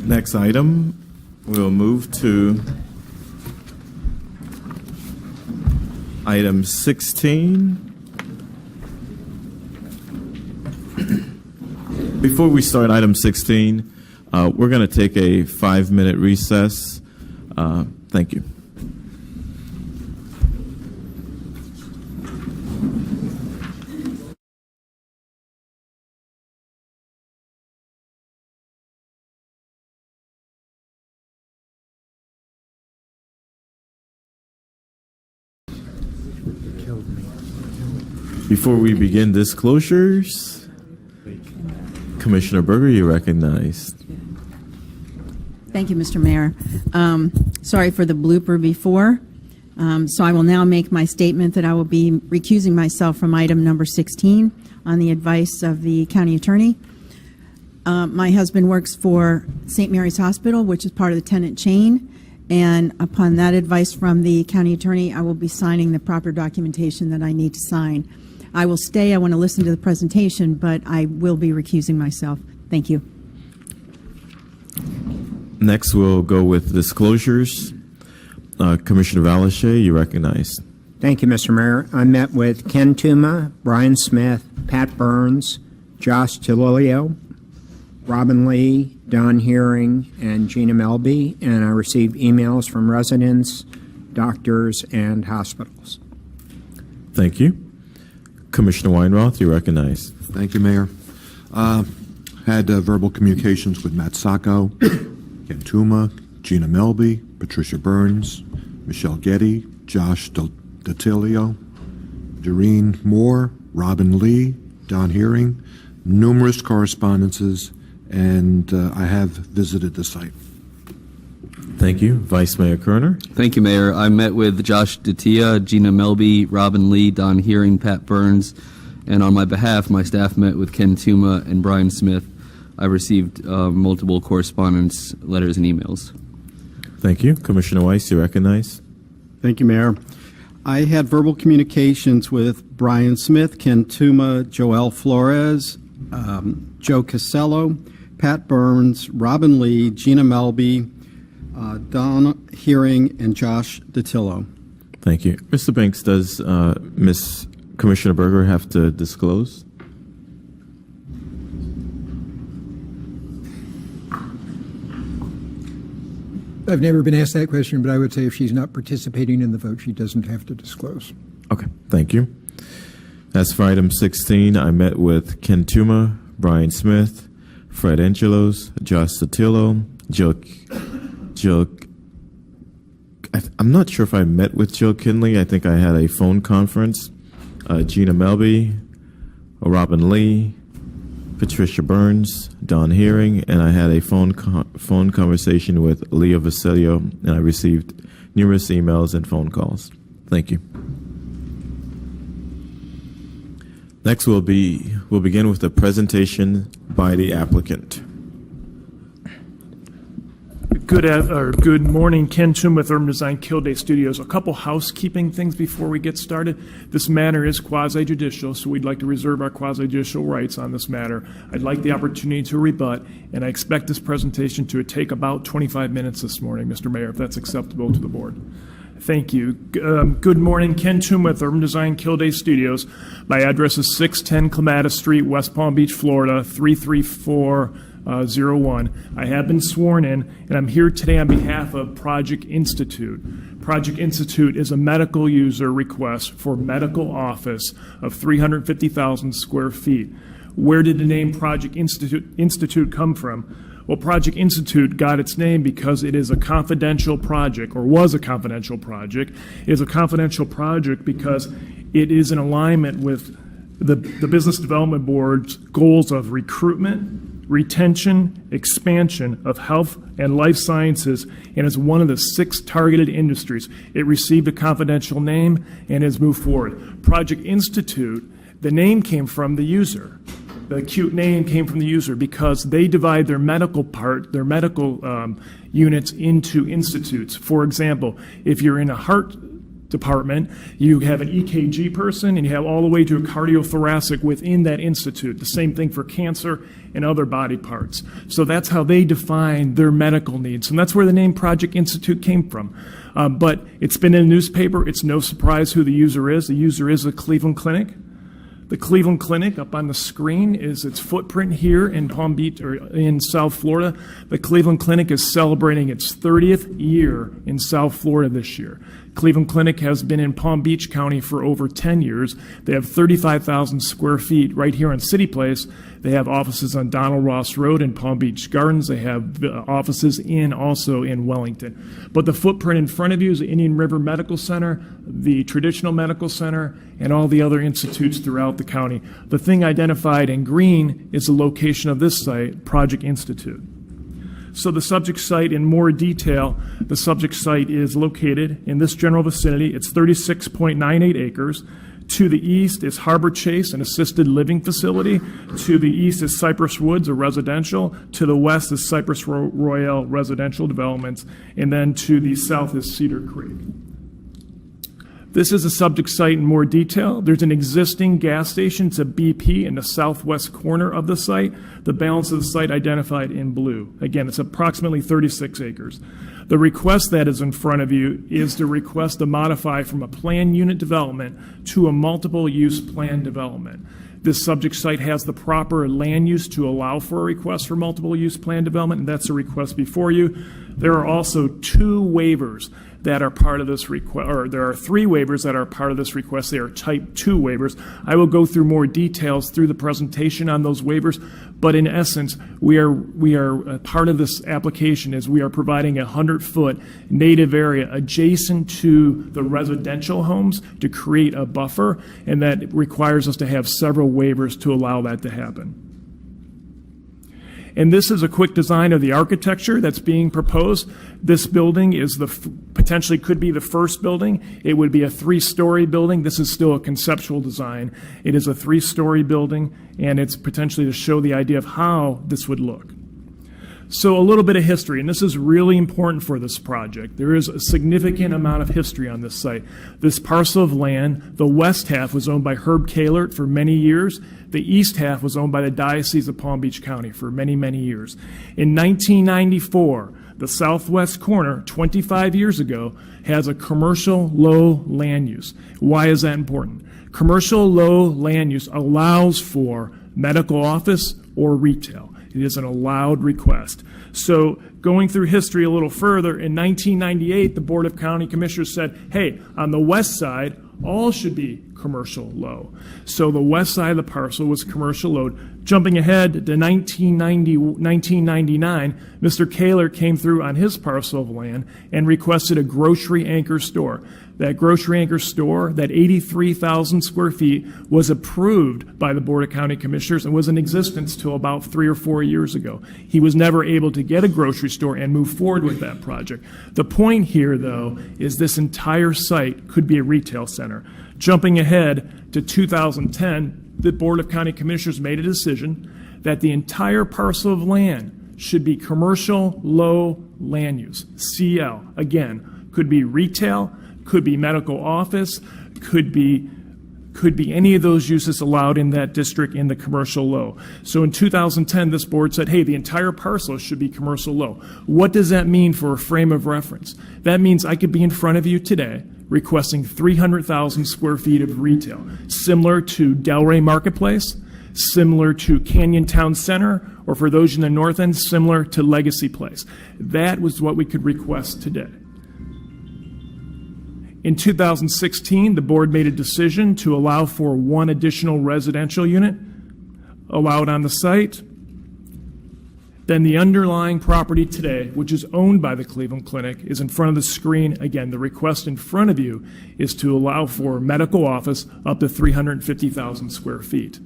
Next item, we'll move to item 16. Before we start item 16, we're going to take a 5-minute recess. Thank you. Before we begin disclosures, Commissioner Berger, you're recognized. Thank you, Mr. Mayor. Sorry for the blooper before. So I will now make my statement that I will be recusing myself from item number 16 on the advice of the county attorney. My husband works for St. Mary's Hospital, which is part of the tenant chain. And upon that advice from the county attorney, I will be signing the proper documentation that I need to sign. I will stay. I want to listen to the presentation, but I will be recusing myself. Thank you. Next, we'll go with disclosures. Commissioner Valasche, you're recognized. Thank you, Mr. Mayor. I met with Ken Tuma, Brian Smith, Pat Burns, Josh Tililio, Robin Lee, Don Hearing, and Gina Melby, and I received emails from residents, doctors, and hospitals. Thank you. Commissioner Weinroth, you're recognized. Thank you, Mayor. Had verbal communications with Matt Sacco, Ken Tuma, Gina Melby, Patricia Burns, Michelle Getty, Josh Datilio, Doreen Moore, Robin Lee, Don Hearing, numerous correspondences, and I have visited the site. Thank you. Vice Mayor Kerner. Thank you, Mayor. I met with Josh Datia, Gina Melby, Robin Lee, Don Hearing, Pat Burns, and on my behalf, my staff met with Ken Tuma and Brian Smith. I received multiple correspondence, letters, and emails. Thank you. Commissioner Weiss, you're recognized. Thank you, Mayor. I had verbal communications with Brian Smith, Ken Tuma, Joelle Flores, Joe Casello, Pat Burns, Robin Lee, Gina Melby, Don Hearing, and Josh Datillo. Thank you. Mr. Banks, does Ms. Commissioner Berger have to disclose? I've never been asked that question, but I would say if she's not participating in the vote, she doesn't have to disclose. Okay. Thank you. As for item 16, I met with Ken Tuma, Brian Smith, Fred Angelos, Josh Satillo, I'm not sure if I met with Jill Kinley. I think I had a phone conference. Gina Melby, Robin Lee, Patricia Burns, Don Hearing, and I had a phone conversation with Leah Vasilio, and I received numerous emails and phone calls. Thank you. Next, we'll begin with a presentation by the applicant. Good morning, Ken Tuma with Urban Design Kilday Studios. A couple housekeeping things before we get started. This matter is quasi-judicial, so we'd like to reserve our quasi-judicial rights on this matter. I'd like the opportunity to rebut, and I expect this presentation to take about 25 minutes this morning, Mr. Mayor, if that's acceptable to the board. Thank you. Good morning, Ken Tuma with Urban Design Kilday Studios. My address is 610 Clematis Street, West Palm Beach, Florida, 33401. I have been sworn in, and I'm here today on behalf of Project Institute. Project Institute is a medical user request for medical office of 350,000 square feet. Where did the name Project Institute come from? Well, Project Institute got its name because it is a confidential project, or was a confidential project. It is a confidential project because it is in alignment with the Business Development Board's goals of recruitment, retention, expansion of health and life sciences, and is one of the 6 targeted industries. It received a confidential name and has moved forward. Project Institute, the name came from the user. The cute name came from the user because they divide their medical units into institutes. For example, if you're in a heart department, you have an EKG person, and you have all the way to a cardiothoracic within that institute. The same thing for cancer and other body parts. So that's how they define their medical needs. And that's where the name Project Institute came from. But it's been in the newspaper. It's no surprise who the user is. The user is the Cleveland Clinic. The Cleveland Clinic up on the screen is its footprint here in Palm Beach, or in South Florida. The Cleveland Clinic is celebrating its 30th year in South Florida this year. Cleveland Clinic has been in Palm Beach County for over 10 years. They have 35,000 square feet right here on City Place. They have offices on Donald Ross Road in Palm Beach Gardens. They have offices also in Wellington. But the footprint in front of you is the Indian River Medical Center, the Traditional Medical Center, and all the other institutes throughout the county. The thing identified in green is the location of this site, Project Institute. So the subject site in more detail, the subject site is located in this general vicinity. It's 36.98 acres. To the east is Harbor Chase, an assisted living facility. To the east is Cypress Woods, a residential. To the west is Cypress Royale residential developments. And then to the south is Cedar Creek. This is a subject site in more detail. There's an existing gas station. It's a BP in the southwest corner of the site. The balance of the site identified in blue. Again, it's approximately 36 acres. The request that is in front of you is to request to modify from a planned unit development to a multiple use plan development. This subject site has the proper land use to allow for a request for multiple use plan development, and that's a request before you. There are also two waivers that are part of this request, or there are three waivers that are part of this request. They are type 2 waivers. I will go through more details through the presentation on those waivers, but in essence, we are part of this application is we are providing a 100-foot native area adjacent to the residential homes to create a buffer, and that requires us to have several waivers to allow that to happen. And this is a quick design of the architecture that's being proposed. This building is potentially could be the first building. It would be a 3-story building. This is still a conceptual design. It is a 3-story building, and it's potentially to show the idea of how this would look. So a little bit of history, and this is really important for this project. There is a significant amount of history on this site. This parcel of land, the west half was owned by Herb Kahlert for many years. The east half was owned by the Diocese of Palm Beach County for many, many years. In 1994, the southwest corner, 25 years ago, has a commercial low land use. Why is that important? Commercial low land use allows for medical office or retail. It is an allowed request. So going through history a little further, in 1998, the Board of County Commissioners said, hey, on the west side, all should be commercial low. So the west side of the parcel was commercial low. Jumping ahead to 1999, Mr. Kahlert came through on his parcel of land and requested a grocery anchor store. That grocery anchor store, that 83,000 square feet, was approved by the Board of County Commissioners and was in existence till about 3 or 4 years ago. He was never able to get a grocery store and move forward with that project. The point here, though, is this entire site could be a retail center. Jumping ahead to 2010, the Board of County Commissioners made a decision that the entire parcel of land should be commercial low land use, CL. Again, could be retail, could be medical office, could be any of those uses allowed in that district in the commercial low. So in 2010, this board said, hey, the entire parcel should be commercial low. What does that mean for a frame of reference? That means I could be in front of you today requesting 300,000 square feet of retail, similar to Delray Marketplace, similar to Canyon Town Center, or for those in the north end, similar to Legacy Place. That was what we could request today. In 2016, the board made a decision to allow for one additional residential unit allowed on the site. Then the underlying property today, which is owned by the Cleveland Clinic, is in front of the screen. Again, the request in front of you is to allow for medical office up to 350,000 square feet.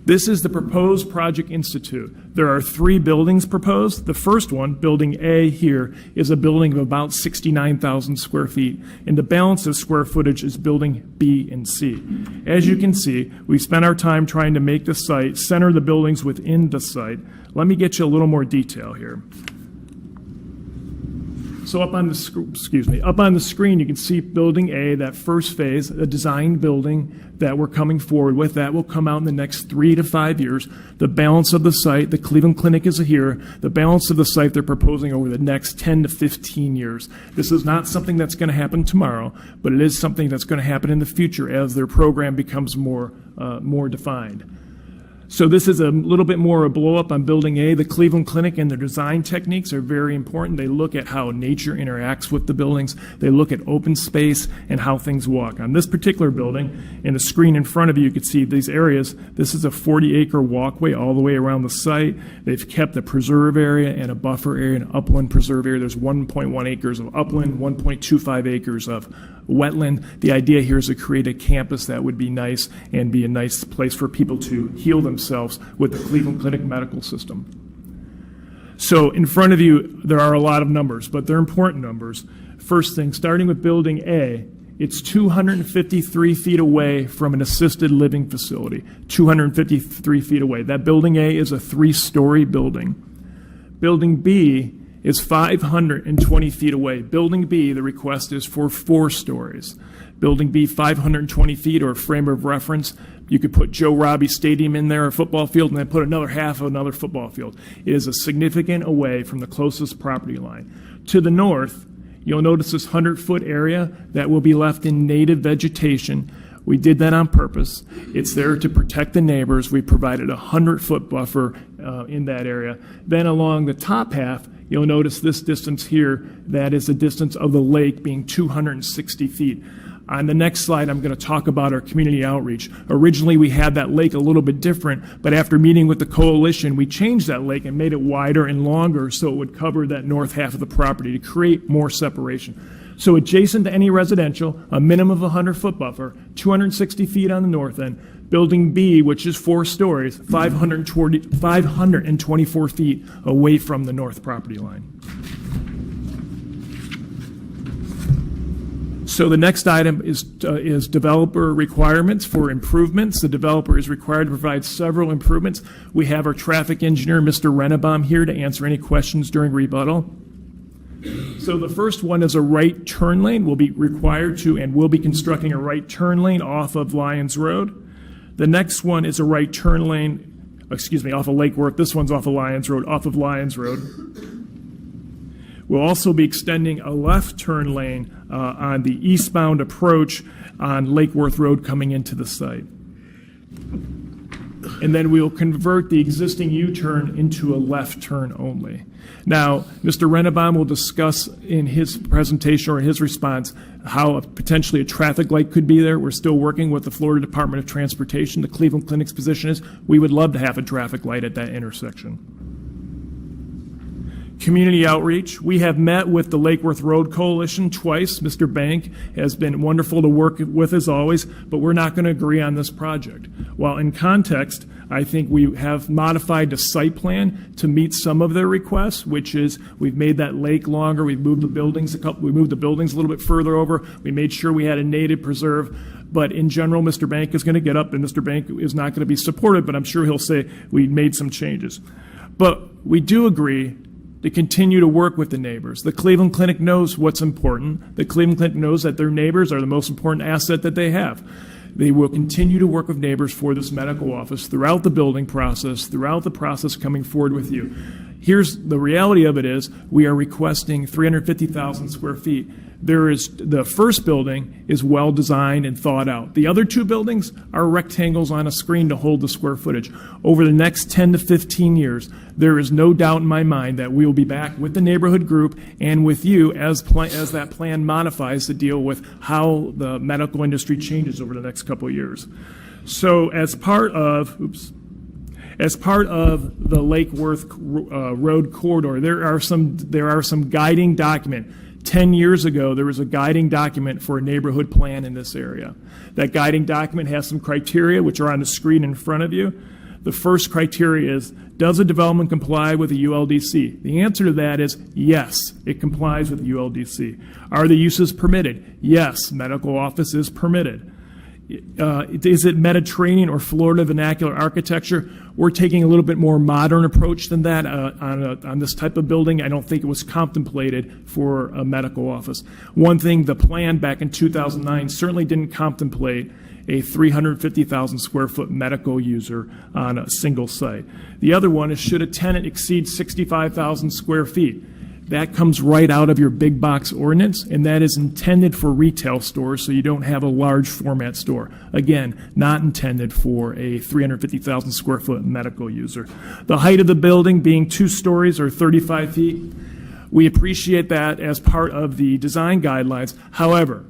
This is the proposed Project Institute. There are 3 buildings proposed. The first one, Building A here, is a building of about 69,000 square feet, and the balance of square footage is Building B and C. As you can see, we spent our time trying to make the site, center the buildings within the site. Let me get you a little more detail here. So up on the screen, you can see Building A, that first phase, a design building that we're coming forward with. That will come out in the next 3 to 5 years. The balance of the site, the Cleveland Clinic is here. The balance of the site they're proposing over the next 10 to 15 years. This is not something that's going to happen tomorrow, but it is something that's going to happen in the future as their program becomes more defined. So this is a little bit more a blow-up on Building A. The Cleveland Clinic and their design techniques are very important. They look at how nature interacts with the buildings. They look at open space and how things walk. On this particular building, in the screen in front of you, you can see these areas. This is a 40-acre walkway all the way around the site. They've kept a preserve area and a buffer area, an upland preserve area. There's 1.1 acres of upland, 1.25 acres of wetland. The idea here is to create a campus that would be nice and be a nice place for people to heal themselves with the Cleveland Clinic medical system. So in front of you, there are a lot of numbers, but they're important numbers. First thing, starting with Building A, it's 253 feet away from an assisted living facility, 253 feet away. That Building A is a 3-story building. Building B is 520 feet away. Building B, the request is for 4 stories. Building B, 520 feet, or a frame of reference. You could put Joe Robbie Stadium in there, a football field, and then put another half of another football field. It is a significant away from the closest property line. To the north, you'll notice this 100-foot area that will be left in native vegetation. We did that on purpose. It's there to protect the neighbors. We provided a 100-foot buffer in that area. Then along the top half, you'll notice this distance here. That is the distance of the lake being 260 feet. On the next slide, I'm going to talk about our community outreach. Originally, we had that lake a little bit different, but after meeting with the coalition, we changed that lake and made it wider and longer so it would cover that north half of the property to create more separation. So adjacent to any residential, a minimum of a 100-foot buffer, 260 feet on the north end. Building B, which is 4 stories, 524 feet away from the north property line. So the next item is developer requirements for improvements. The developer is required to provide several improvements. We have our traffic engineer, Mr. Renebaum, here to answer any questions during rebuttal. So the first one is a right turn lane. We'll be required to and will be constructing a right turn lane off of Lyons Road. The next one is a right turn lane, off of Lake Worth. This one's off of Lyons Road, We'll also be extending a left turn lane on the eastbound approach on Lake Worth Road coming into the site. And then we'll convert the existing U-turn into a left turn only. Now, Mr. Renebaum will discuss in his presentation or in his response how potentially a traffic light could be there. We're still working with the Florida Department of Transportation. The Cleveland Clinic's position is we would love to have a traffic light at that intersection. Community outreach. We have met with the Lake Worth Road Coalition twice. Mr. Bank has been wonderful to work with as always, but we're not going to agree on this project. While in context, I think we have modified the site plan to meet some of their requests, which is we've made that lake longer, we've moved the buildings a little bit further over, we made sure we had a native preserve. But in general, Mr. Bank is going to get up, and Mr. Bank is not going to be supportive, but I'm sure he'll say we made some changes. But we do agree to continue to work with the neighbors. The Cleveland Clinic knows what's important. The Cleveland Clinic knows that their neighbors are the most important asset that they have. They will continue to work with neighbors for this medical office throughout the building process, throughout the process coming forward with you. Here's the reality of it is we are requesting 350,000 square feet. The first building is well designed and thought out. The other 2 buildings are rectangles on a screen to hold the square footage. Over the next 10 to 15 years, there is no doubt in my mind that we will be back with the neighborhood group and with you as that plan modifies to deal with how the medical industry changes over the next couple of years. So as part of the Lake Worth Road corridor, there are some guiding document. 10 years ago, there was a guiding document for a neighborhood plan in this area. That guiding document has some criteria, which are on the screen in front of you. The first criteria is, does a development comply with the ULDC? The answer to that is yes, it complies with the ULDC. Are the uses permitted? Yes, medical office is permitted. Is it Mediterranean or Florida vernacular architecture? We're taking a little bit more modern approach than that on this type of building. I don't think it was contemplated for a medical office. One thing, the plan back in 2009 certainly didn't contemplate a 350,000 square foot medical user on a single site. The other one is, should a tenant exceed 65,000 square feet? That comes right out of your big box ordinance, and that is intended for retail stores, so you don't have a large format store. Again, not intended for a 350,000 square foot medical user. The height of the building being 2 stories or 35 feet, we appreciate that as part of the design guidelines. However,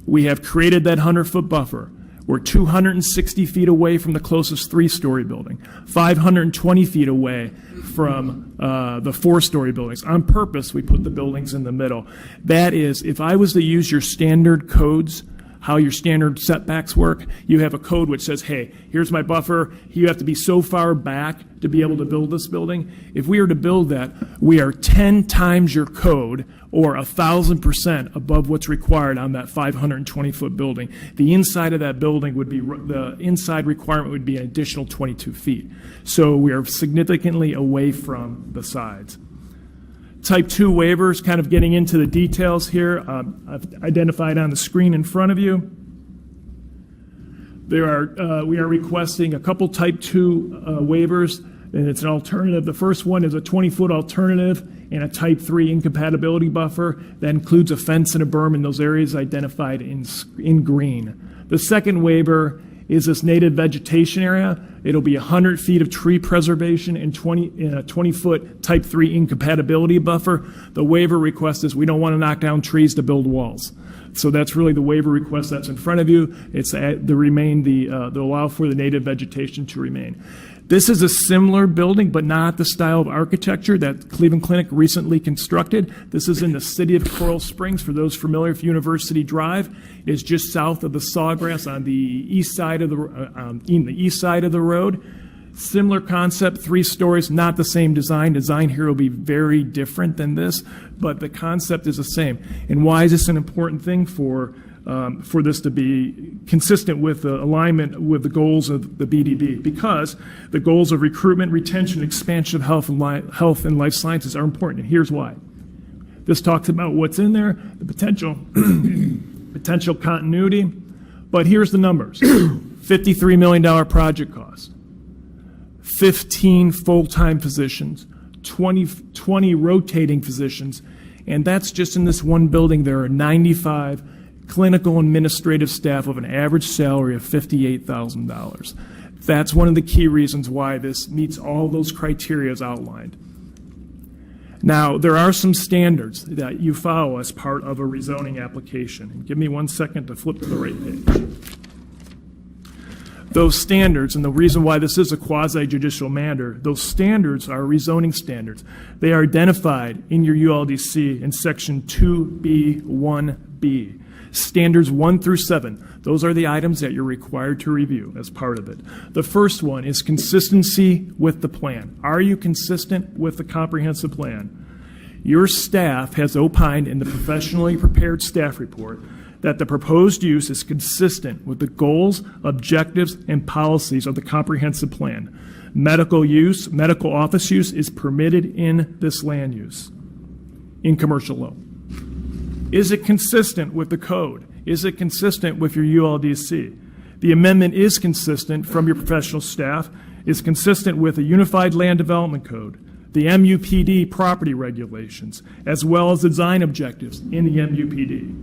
we have created that 100-foot buffer. We're 260 feet away from the closest 3-story building, 520 feet away from the 4-story buildings. On purpose, we put the buildings in the middle. That is, if I was to use your standard codes, how your standard setbacks work, you have a code which says, hey, here's my buffer. You have to be so far back to be able to build this building. If we were to build that, we are 10 times your code, or 1,000% above what's required on that 520-foot building. The inside of that building would be, the inside requirement would be an additional 22 feet. So we are significantly away from the sides. Type 2 waivers, kind of getting into the details here. I've identified on the screen in front of you. We are requesting a couple Type 2 waivers, and it's an alternative. The first one is a 20-foot alternative and a Type 3 incompatibility buffer. That includes a fence and a berm in those areas identified in green. The second waiver is this native vegetation area. It'll be 100 feet of tree preservation and a 20-foot Type 3 incompatibility buffer. The waiver request is we don't want to knock down trees to build walls. So that's really the waiver request that's in front of you. It's to allow for the native vegetation to remain. This is a similar building, but not the style of architecture that Cleveland Clinic recently constructed. This is in the city of Coral Springs. For those familiar with University Drive, it is just south of the Sawgrass on the east side of the road. Similar concept, 3 stories, not the same design. Design here will be very different than this, but the concept is the same. And why is this an important thing for this to be consistent with the alignment with the goals of the BDB? Because the goals of recruitment, retention, expansion of health and life sciences are important, and here's why. This talks about what's in there, the potential continuity, but here's the numbers. $53 million project cost, 15 full-time physicians, 20 rotating physicians, and that's just in this one building. There are 95 clinical administrative staff of an average salary of $58,000. That's one of the key reasons why this meets all those criteria as outlined. Now, there are some standards that you follow as part of a rezoning application. And give me 1 second to flip to the right page. Those standards, and the reason why this is a quasi-judicial matter, those standards are rezoning standards. They are identified in your ULDC in section 2B1B. Standards 1 through 7, those are the items that you're required to review as part of it. The first one is consistency with the plan. Are you consistent with the comprehensive plan? Your staff has opined in the professionally prepared staff report that the proposed use is consistent with the goals, objectives, and policies of the comprehensive plan. Medical office use is permitted in this land use, in commercial law. Is it consistent with the code? Is it consistent with your ULDC? The amendment is consistent from your professional staff, is consistent with a Unified Land Development Code, the MUPD property regulations, as well as the design objectives in the MUPD.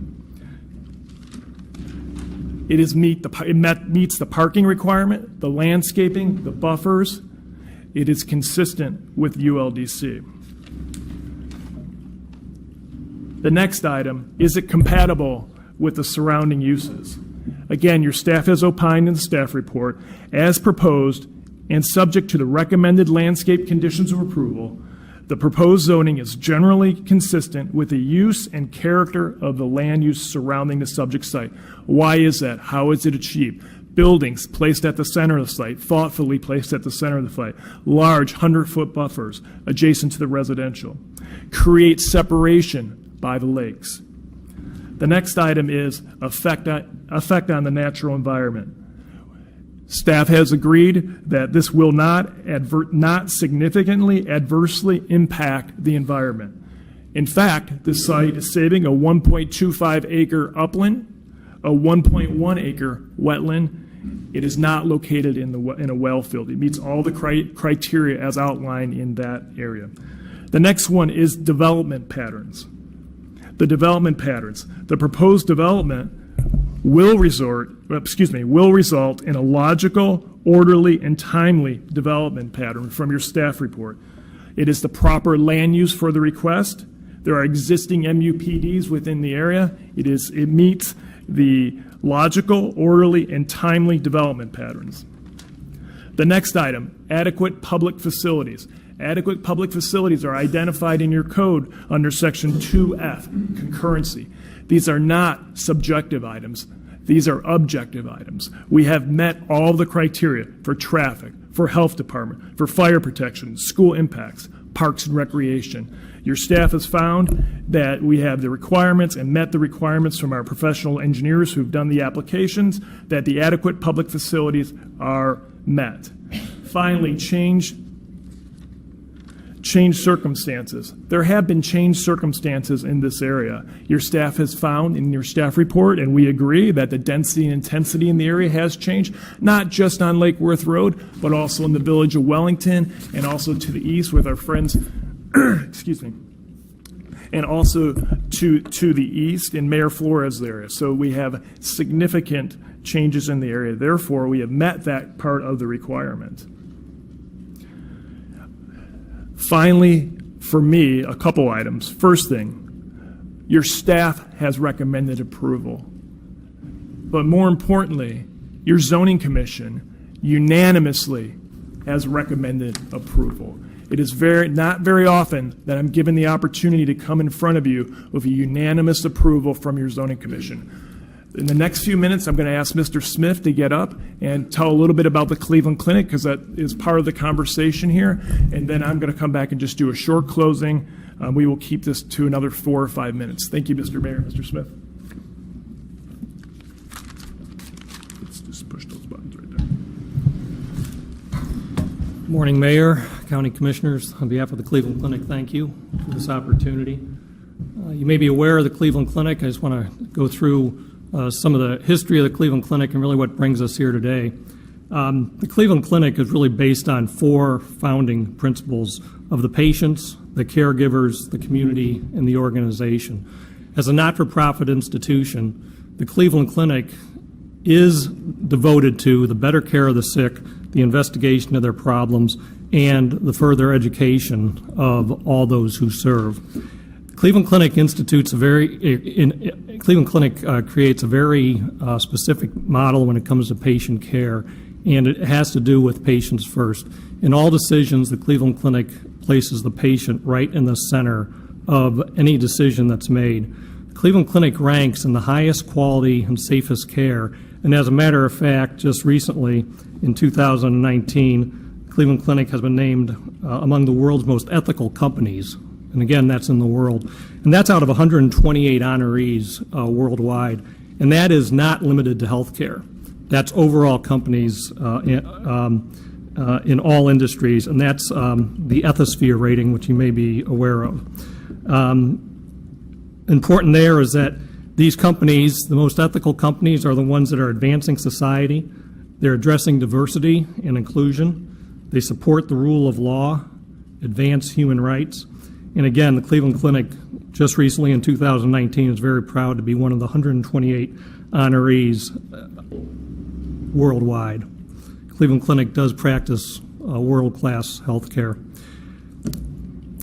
It meets the parking requirement, the landscaping, the buffers. It is consistent with ULDC. The next item, is it compatible with the surrounding uses? Again, your staff has opined in the staff report, as proposed and subject to the recommended landscape conditions of approval, the proposed zoning is generally consistent with the use and character of the land use surrounding the subject site. Why is that? How is it achieved? Buildings placed at the center of the site, thoughtfully placed at the center of the site. Large 100-foot buffers adjacent to the residential. Create separation by the lakes. The next item is effect on the natural environment. Staff has agreed that this will not significantly adversely impact the environment. In fact, the site is saving a 1.25 acre upland, a 1.1 acre wetland. It is not located in a well field. It meets all the criteria as outlined in that area. The next one is development patterns. The development patterns. The proposed development will result in a logical, orderly, and timely development pattern from your staff report. It is the proper land use for the request. There are existing MUPDs within the area. It meets the logical, orderly, and timely development patterns. The next item, adequate public facilities. Adequate public facilities are identified in your code under Section 2F, concurrency. These are not subjective items. These are objective items. We have met all the criteria for traffic, for health department, for fire protection, school impacts, parks and recreation. Your staff has found that we have the requirements and met the requirements from our professional engineers who've done the applications, that the adequate public facilities are met. Finally, change circumstances. There have been changed circumstances in this area. Your staff has found in your staff report, and we agree, that the density and intensity in the area has changed, not just on Lake Worth Road, but also in the village of Wellington, and also to the east with our friends, excuse me, and also to the east in Mayor Flores' area. So we have significant changes in the area. Therefore, we have met that part of the requirement. Finally, for me, a couple items. First thing, your staff has recommended approval. But more importantly, your zoning commission unanimously has recommended approval. It is not very often that I'm given the opportunity to come in front of you with a unanimous approval from your zoning commission. In the next few minutes, I'm going to ask Mr. Smith to get up and tell a little bit about the Cleveland Clinic, because that is part of the conversation here. And then I'm going to come back and just do a short closing. We will keep this to another 4 or 5 minutes. Thank you, Mr. Mayor. Mr. Smith. Let's just push those buttons right there. Morning, Mayor, County Commissioners. On behalf of the Cleveland Clinic, thank you for this opportunity. You may be aware of the Cleveland Clinic. I just want to go through some of the history of the Cleveland Clinic and really what brings us here today. The Cleveland Clinic is really based on 4 founding principles of the patients, the caregivers, the community, and the organization. As a not-for-profit institution, the Cleveland Clinic is devoted to the better care of the sick, the investigation of their problems, and the further education of all those who serve. Cleveland Clinic Cleveland Clinic creates a very specific model when it comes to patient care, and it has to do with patients first. In all decisions, the Cleveland Clinic places the patient right in the center of any decision that's made. Cleveland Clinic ranks in the highest quality and safest care, and as a matter of fact, just recently, in 2019, Cleveland Clinic has been named among the world's most ethical companies. And again, that's in the world. And that's out of 128 honorees worldwide. And that is not limited to healthcare. That's overall companies in all industries. And that's the Ethisphere rating, which you may be aware of. Important there is that these companies, the most ethical companies, are the ones that are advancing society. They're addressing diversity and inclusion. They support the rule of law, advance human rights. And again, the Cleveland Clinic just recently in 2019 is very proud to be one of the 128 honorees worldwide. Cleveland Clinic does practice world-class health care.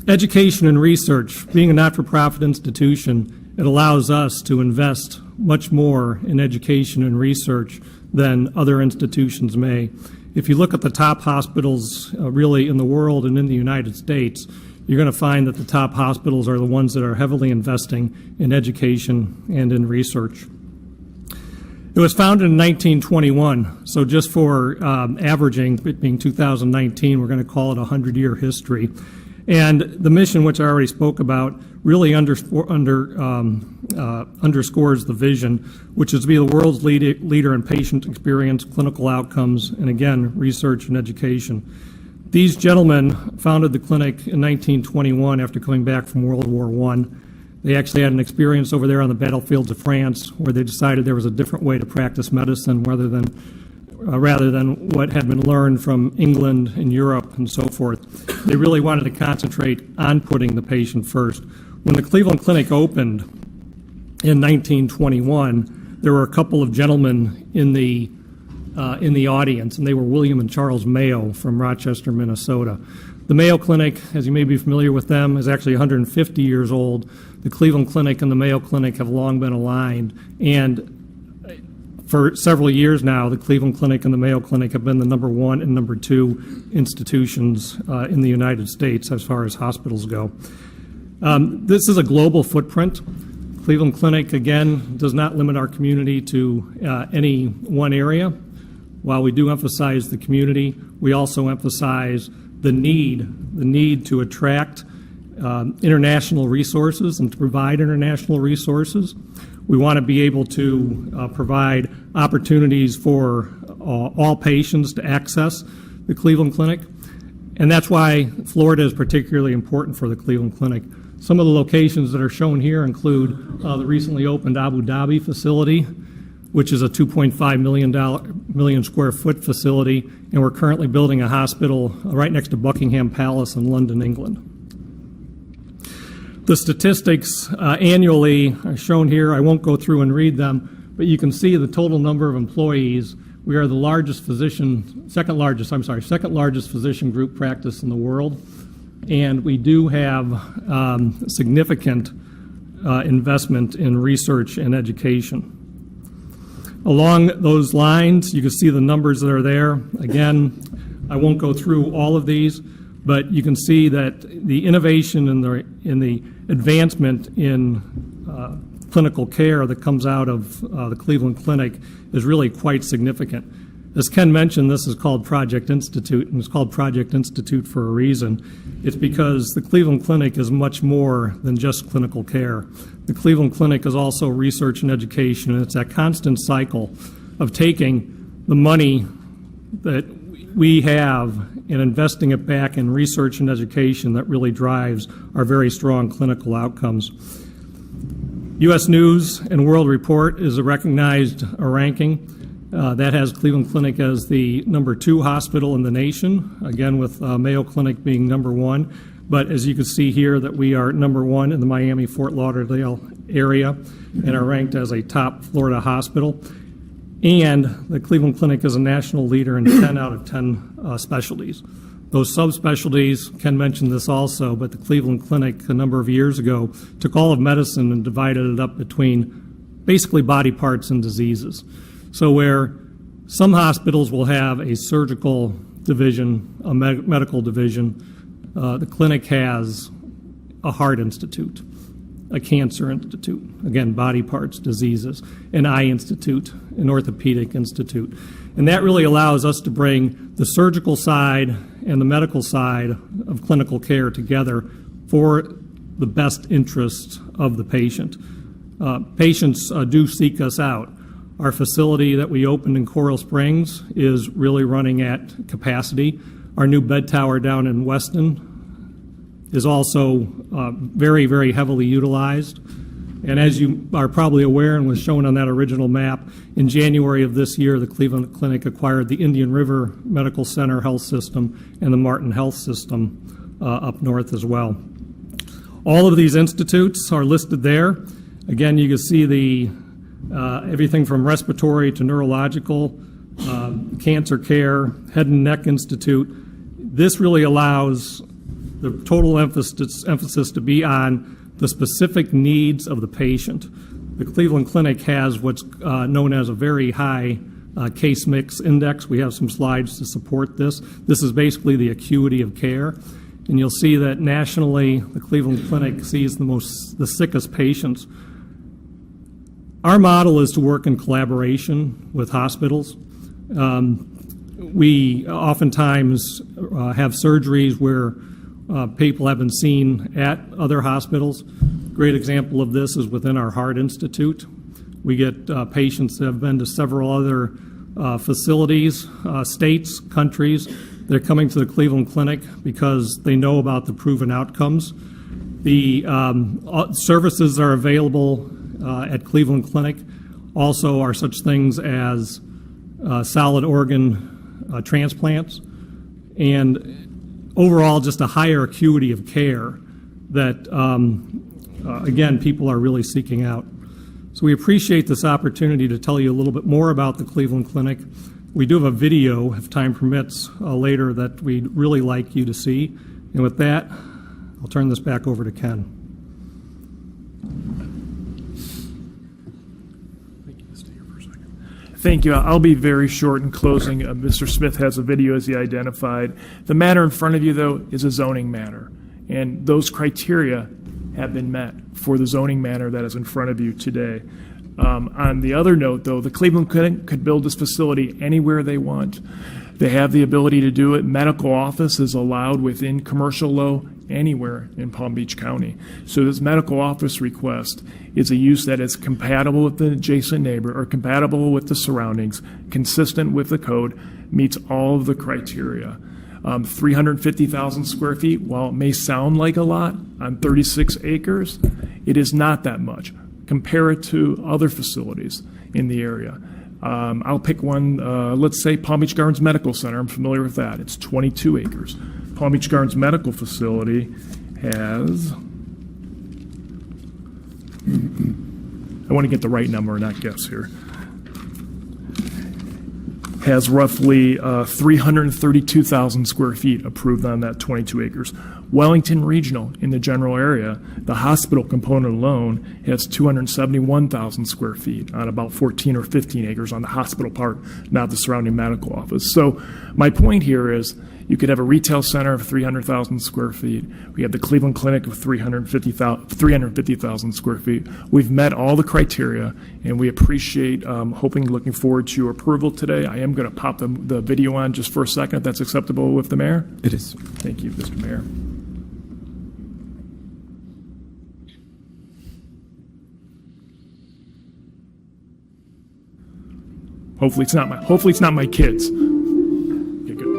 Education and research. Being a not-for-profit institution, it allows us to invest much more in education and research than other institutions may. If you look at the top hospitals really in the world and in the United States, you're going to find that the top hospitals are the ones that are heavily investing in education and in research. It was founded in 1921, so just for averaging, it being 2019, we're going to call it a 100-year history. And the mission, which I already spoke about, really underscores the vision, which is to be the world's leader in patient experience, clinical outcomes, and again, research and education. These gentlemen founded the clinic in 1921 after coming back from World War I. They actually had an experience over there on the battlefields of France where they decided there was a different way to practice medicine rather than what had been learned from England and Europe and so forth. They really wanted to concentrate on putting the patient first. When the Cleveland Clinic opened in 1921, there were a couple of gentlemen in the audience, and they were William and Charles Mayo from Rochester, Minnesota. The Mayo Clinic, as you may be familiar with them, is actually 150 years old. The Cleveland Clinic and the Mayo Clinic have long been aligned, and for several years now, the Cleveland Clinic and the Mayo Clinic have been the number 1 and number 2 institutions in the United States as far as hospitals go. This is a global footprint. Cleveland Clinic, again, does not limit our community to any one area. While we do emphasize the community, we also emphasize the need to attract international resources and to provide international resources. We want to be able to provide opportunities for all patients to access the Cleveland Clinic. And that's why Florida is particularly important for the Cleveland Clinic. Some of the locations that are shown here include the recently opened Abu Dhabi facility, which is a $2.5 million square foot facility, and we're currently building a hospital right next to Buckingham Palace in London, England. The statistics annually are shown here. I won't go through and read them, but you can see the total number of employees. We are the second largest physician group practice in the world, and we do have significant investment in research and education. Along those lines, you can see the numbers that are there. Again, I won't go through all of these, but you can see that the innovation and the advancement in clinical care that comes out of the Cleveland Clinic is really quite significant. As Ken mentioned, this is called Project Institute, and it's called Project Institute for a reason. It's because the Cleveland Clinic is much more than just clinical care. The Cleveland Clinic is also research and education, and it's that constant cycle of taking the money that we have and investing it back in research and education that really drives our very strong clinical outcomes. U.S. News and World Report is a recognized ranking. That has Cleveland Clinic as the number 2 hospital in the nation, again with Mayo Clinic being number 1. But as you can see here that we are number 1 in the Miami-Fort Lauderdale area and are ranked as a top Florida hospital. And the Cleveland Clinic is a national leader in 10 out of 10 specialties. Those subspecialties, Ken mentioned this also, but the Cleveland Clinic a number of years ago took all of medicine and divided it up between basically body parts and diseases. So where some hospitals will have a surgical division, a medical division, the clinic has a heart institute, a cancer institute, again, body parts, diseases, an eye institute, an orthopedic institute. And that really allows us to bring the surgical side and the medical side of clinical care together for the best interest of the patient. Patients do seek us out. Our facility that we opened in Coral Springs is really running at capacity. Our new bed tower down in Weston is also very, very heavily utilized. And as you are probably aware and was shown on that original map, in January of this year, the Cleveland Clinic acquired the Indian River Medical Center Health System and the Martin Health System up north as well. All of these institutes are listed there. Again, you can see the everything from respiratory to neurological, cancer care, head and neck institute. This really allows the total emphasis to be on the specific needs of the patient. The Cleveland Clinic has what's known as a very high case mix index. We have some slides to support this. This is basically the acuity of care. And you'll see that nationally, the Cleveland Clinic sees the sickest patients. Our model is to work in collaboration with hospitals. We oftentimes have surgeries where people have been seen at other hospitals. Great example of this is within our Heart Institute. We get patients that have been to several other facilities, states, countries. They're coming to the Cleveland Clinic because they know about the proven outcomes. The services that are available at Cleveland Clinic also are such things as solid organ transplants and overall just a higher acuity of care that, again, people are really seeking out. So we appreciate this opportunity to tell you a little bit more about the Cleveland Clinic. We do have a video, if time permits, later that we'd really like you to see. And with that, I'll turn this back over to Ken. Thank you. I'll be very short in closing. Mr. Smith has a video as he identified. The matter in front of you, though, is a zoning matter. And those criteria have been met for the zoning matter that is in front of you today. On the other note, though, the Cleveland Clinic could build this facility anywhere they want. They have the ability to do it. Medical office is allowed within commercial low anywhere in Palm Beach County. So this medical office request is a use that is compatible with the adjacent neighbor or compatible with the surroundings, consistent with the code, meets all of the criteria. 350,000 square feet, while it may sound like a lot on 36 acres, it is not that much. Compare it to other facilities in the area. I'll pick one, let's say Palm Beach Gardens Medical Center. I'm familiar with that. It's 22 acres. Palm Beach Gardens Medical Facility has, I want to get the right number, not guess here, has roughly 332,000 square feet approved on that 22 acres. Wellington Regional in the general area, the hospital component alone has 271,000 square feet on about 14 or 15 acres on the hospital part, not the surrounding medical office. So my point here is you could have a retail center of 300,000 square feet. We have the Cleveland Clinic of 350,000 square feet. We've met all the criteria, and we appreciate, looking forward to your approval today. I am going to pop the video on just for a second, if that's acceptable with the mayor. It is. Thank you, Mr. Mayor. Hopefully it's not my kids. Okay, good.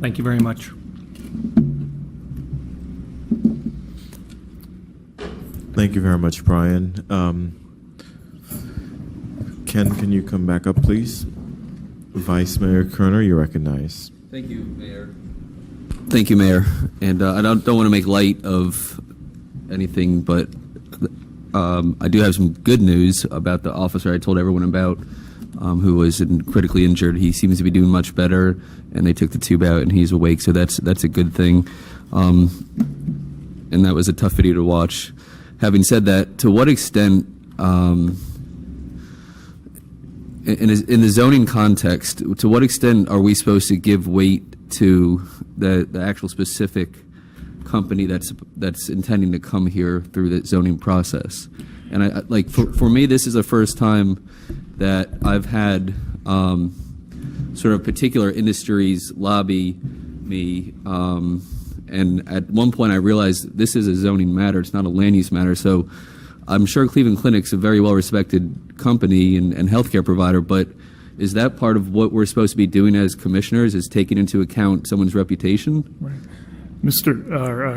Thank you very much. Thank you very much, Brian. Ken, can you come back up, please? Vice Mayor Kerner, you're recognized. Thank you, Mayor. Thank you, Mayor. And I don't want to make light of anything, but I do have some good news about the officer I told everyone about, who was critically injured. He seems to be doing much better, and they took the tube out, and he's awake, so that's a good thing. And that was a tough video to watch. Having said that, to what extent, in the zoning context, to what extent are we supposed to give weight to the actual specific company that's intending to come here through the zoning process? And I like for me, this is the first time that I've had sort of particular industries lobby me. And at one point, I realized this is a zoning matter; it's not a land use matter. So, I'm sure Cleveland Clinic's a very well-respected company and healthcare provider, but is that part of what we're supposed to be doing as commissioners? Is taking into account someone's reputation? Right.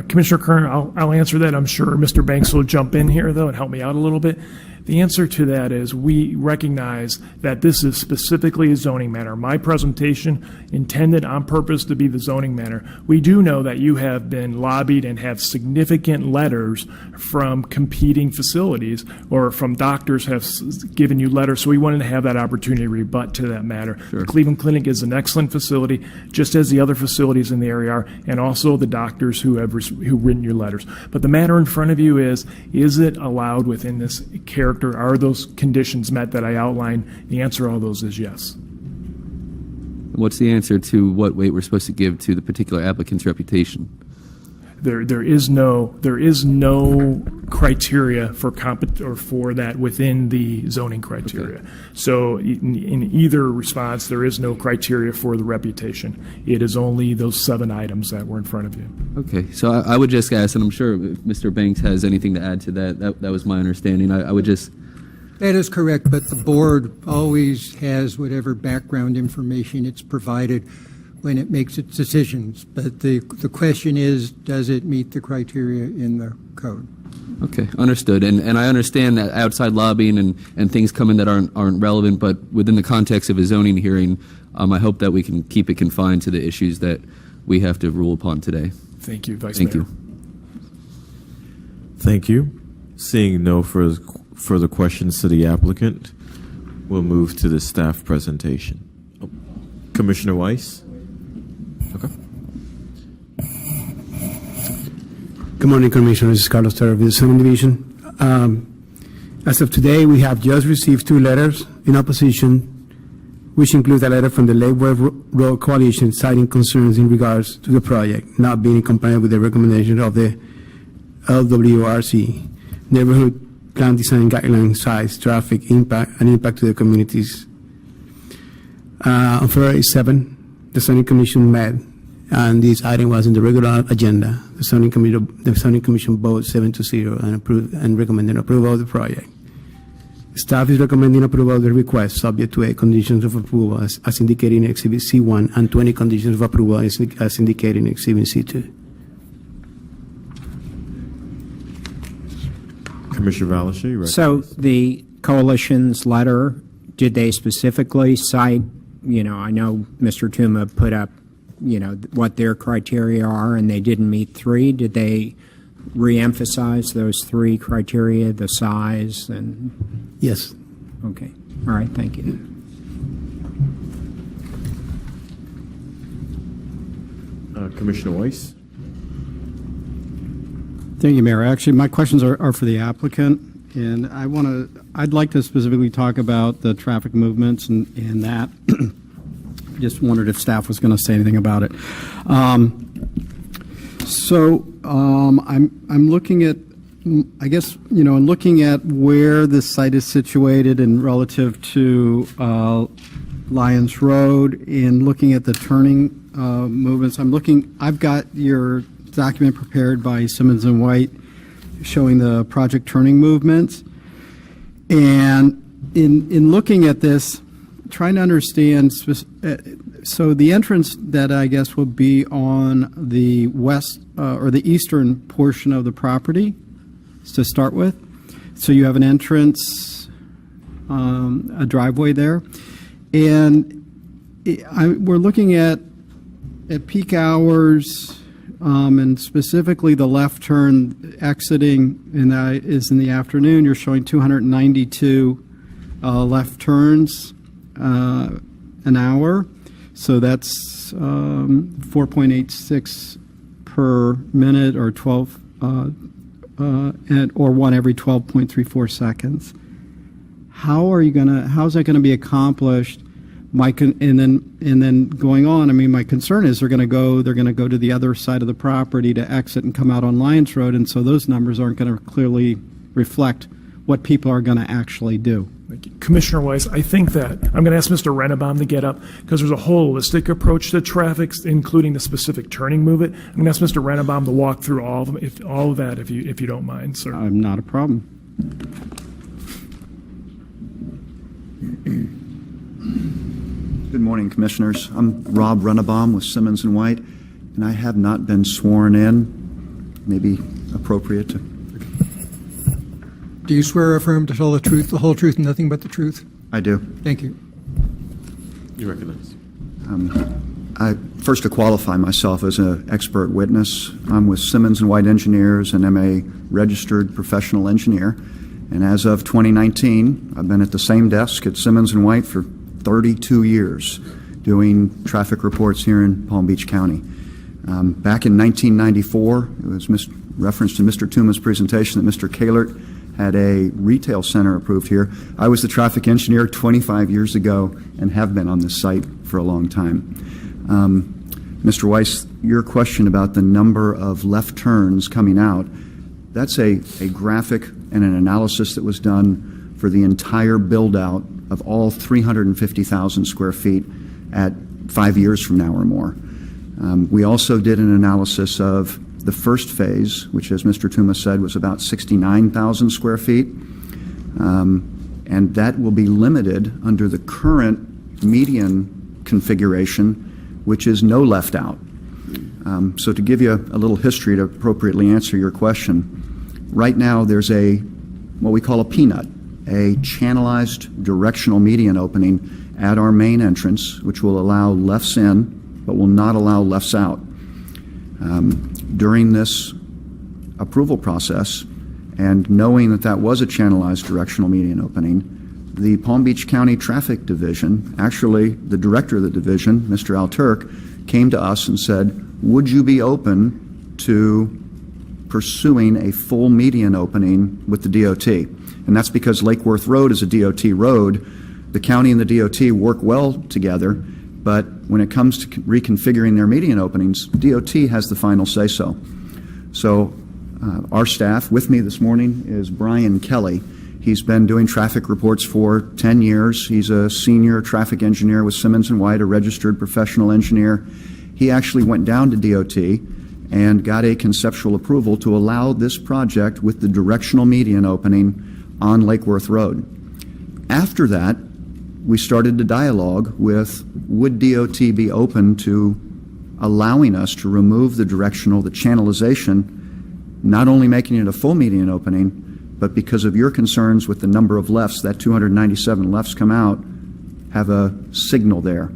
Commissioner Kerner, I'll answer that. I'm sure Mr. Banks will jump in here, though, and help me out a little bit. The answer to that is we recognize that this is specifically a zoning matter. My presentation intended on purpose to be the zoning matter. We do know that you have been lobbied and have significant letters from competing facilities or from doctors have given you letters, so we wanted to have that opportunity to rebut to that matter. Sure. The Cleveland Clinic is an excellent facility, just as the other facilities in the area are, and also the doctors who have written your letters. But the matter in front of you is it allowed within this character? Are those conditions met that I outlined? The answer to all those is yes. What's the answer to what weight we're supposed to give to the particular applicant's reputation? There is no criteria for for that within the zoning criteria. Okay. So in either response, there is no criteria for the reputation. It is only those 7 items that were in front of you. Okay, so I would just ask, and I'm sure if Mr. Banks has anything to add to that was my understanding. I would just. That is correct, but the board always has whatever background information it's provided when it makes its decisions. But the question is, does it meet the criteria in the code? Okay, understood. And I understand that outside lobbying and things come in that aren't relevant, but within the context of a zoning hearing, I hope that we can keep it confined to the issues that we have to rule upon today. Thank you, Vice Mayor. Thank you. Thank you. Seeing no further questions to the applicant, we'll move to the staff presentation. Commissioner Weiss? Okay. Good morning, Commissioner. This is Carlos Terra of the Zoning Division. As of today, we have just received 2 letters in opposition, which includes a letter from the Lake West Road Coalition citing concerns in regards to the project not being compliant with the recommendation of the LWRC, Neighborhood Plan Design Guidelines, size, traffic, impact, and impact to the communities. On February 7, the Zoning Commission met, and this item was in the regular agenda. The Zoning Commission voted 7-0 and approved and recommended approval of the project. Staff is recommending approval of the request, subject to 8 conditions of approval as indicated in Exhibit C1 and 20 conditions of approval as indicated in Exhibit C2. Commissioner Valashe, right? So the coalition's letter, did they specifically cite, I know Mr. Tuma put up, what their criteria are, and they didn't meet 3. Did they reemphasize those 3 criteria, the size and? Yes. Okay. All right. Thank you. Commissioner Weiss? Thank you, Mayor. Actually, my questions are for the applicant, and I'd like to specifically talk about the traffic movements and that. Just wondered if staff was going to say anything about it. I'm looking at, looking at where this site is situated and relative to Lyons Road, and looking at the turning movements. I've got your document prepared by Simmons and White showing the project turning movements. And in looking at this, trying to understand, so the entrance that I guess will be on the west or the eastern portion of the property to start with. So you have an entrance, a driveway there. And we're looking at peak hours and specifically the left turn exiting is in the afternoon. You're showing 292 left turns an hour, so that's 4.86 per minute, or 12, or one every 12.34 seconds. How's that gonna be accomplished? And then going on, I mean, my concern is they're gonna go to the other side of the property to exit and come out on Lyons Road, and so those numbers aren't gonna clearly reflect what people are gonna actually do. Commissioner Weiss, I think that I'm going to ask Mr. Rennebaum to get up because there's a holistic approach to traffic, including the specific turning movement. I'm going to ask Mr. Rennebaum to walk through all of them, all of that, if you don't mind, sir. Not a problem. Good morning, Commissioners. I'm Rob Rennebaum with Simmons & White, and I have not been sworn in. Maybe appropriate to... Do you swear or affirm to tell the truth, the whole truth, and nothing but the truth? I do. Thank you. You recognize. First, to qualify myself as an expert witness, I'm with Simmons & White Engineers, and I'm a registered professional engineer. And as of 2019, I've been at the same desk at Simmons & White for 32 years doing traffic reports here in Palm Beach County. Back in 1994, it was referenced to Mr. Tuma's presentation that Mr. Kahlert had a retail center approved here. I was the traffic engineer 25 years ago and have been on this site for a long time. Mr. Weiss, your question about the number of left turns coming out, that's a graphic and an analysis that was done for the entire build-out of all 350,000 square feet at 5 years from now or more. We also did an analysis of the first phase, which, as Mr. Tuma said, was about 69,000 square feet, and that will be limited under the current median configuration, which is no left out. So to give you a little history to appropriately answer your question, right now there's what we call a peanut, a channelized directional median opening at our main entrance, which will allow lefts in, but will not allow lefts out. During this approval process, and knowing that that was a channelized directional median opening, the Palm Beach County Traffic Division, actually the director of the division, Mr. Al-Turk, came to us and said, would you be open to pursuing a full median opening with the DOT? And that's because Lake Worth Road is a DOT road. The county and the DOT work well together, but when it comes to reconfiguring their median openings, DOT has the final say-so. So our staff, with me this morning, is Brian Kelly. He's been doing traffic reports for 10 years. He's a senior traffic engineer with Simmons & White, a registered professional engineer. He actually went down to DOT and got a conceptual approval to allow this project with the directional median opening on Lake Worth Road. After that, we started the dialogue with, would DOT be open to allowing us to remove the channelization, not only making it a full median opening, but because of your concerns with the number of lefts, that 297 lefts come out, have a signal there.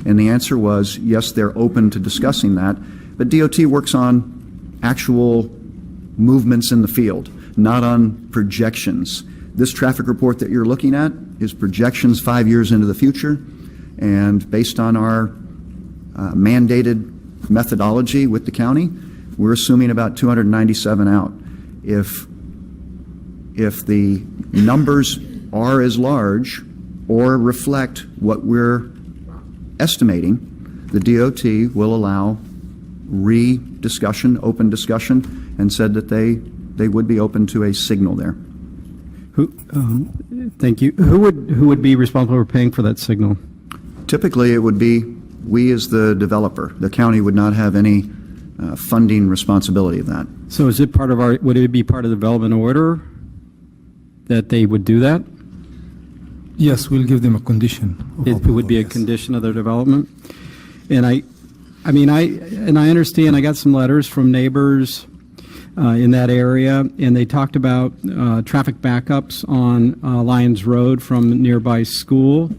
And the answer was, yes, they're open to discussing that, but DOT works on actual movements in the field, not on projections. This traffic report that you're looking at is projections 5 years into the future, and based on our mandated methodology with the county, we're assuming about 297 out. If the numbers are as large or reflect what we're estimating, the DOT will allow open discussion, and said that they would be open to a signal there. Thank you. Who would be responsible for paying for that signal? Typically, it would be we as the developer. The county would not have any funding responsibility of that. So is it would it be part of the development order that they would do that? Yes, we'll give them a condition. of It approval, would be a yes. condition of their development? And I understand, I got some letters from neighbors in that area, and they talked about traffic backups on Lyons Road from nearby school,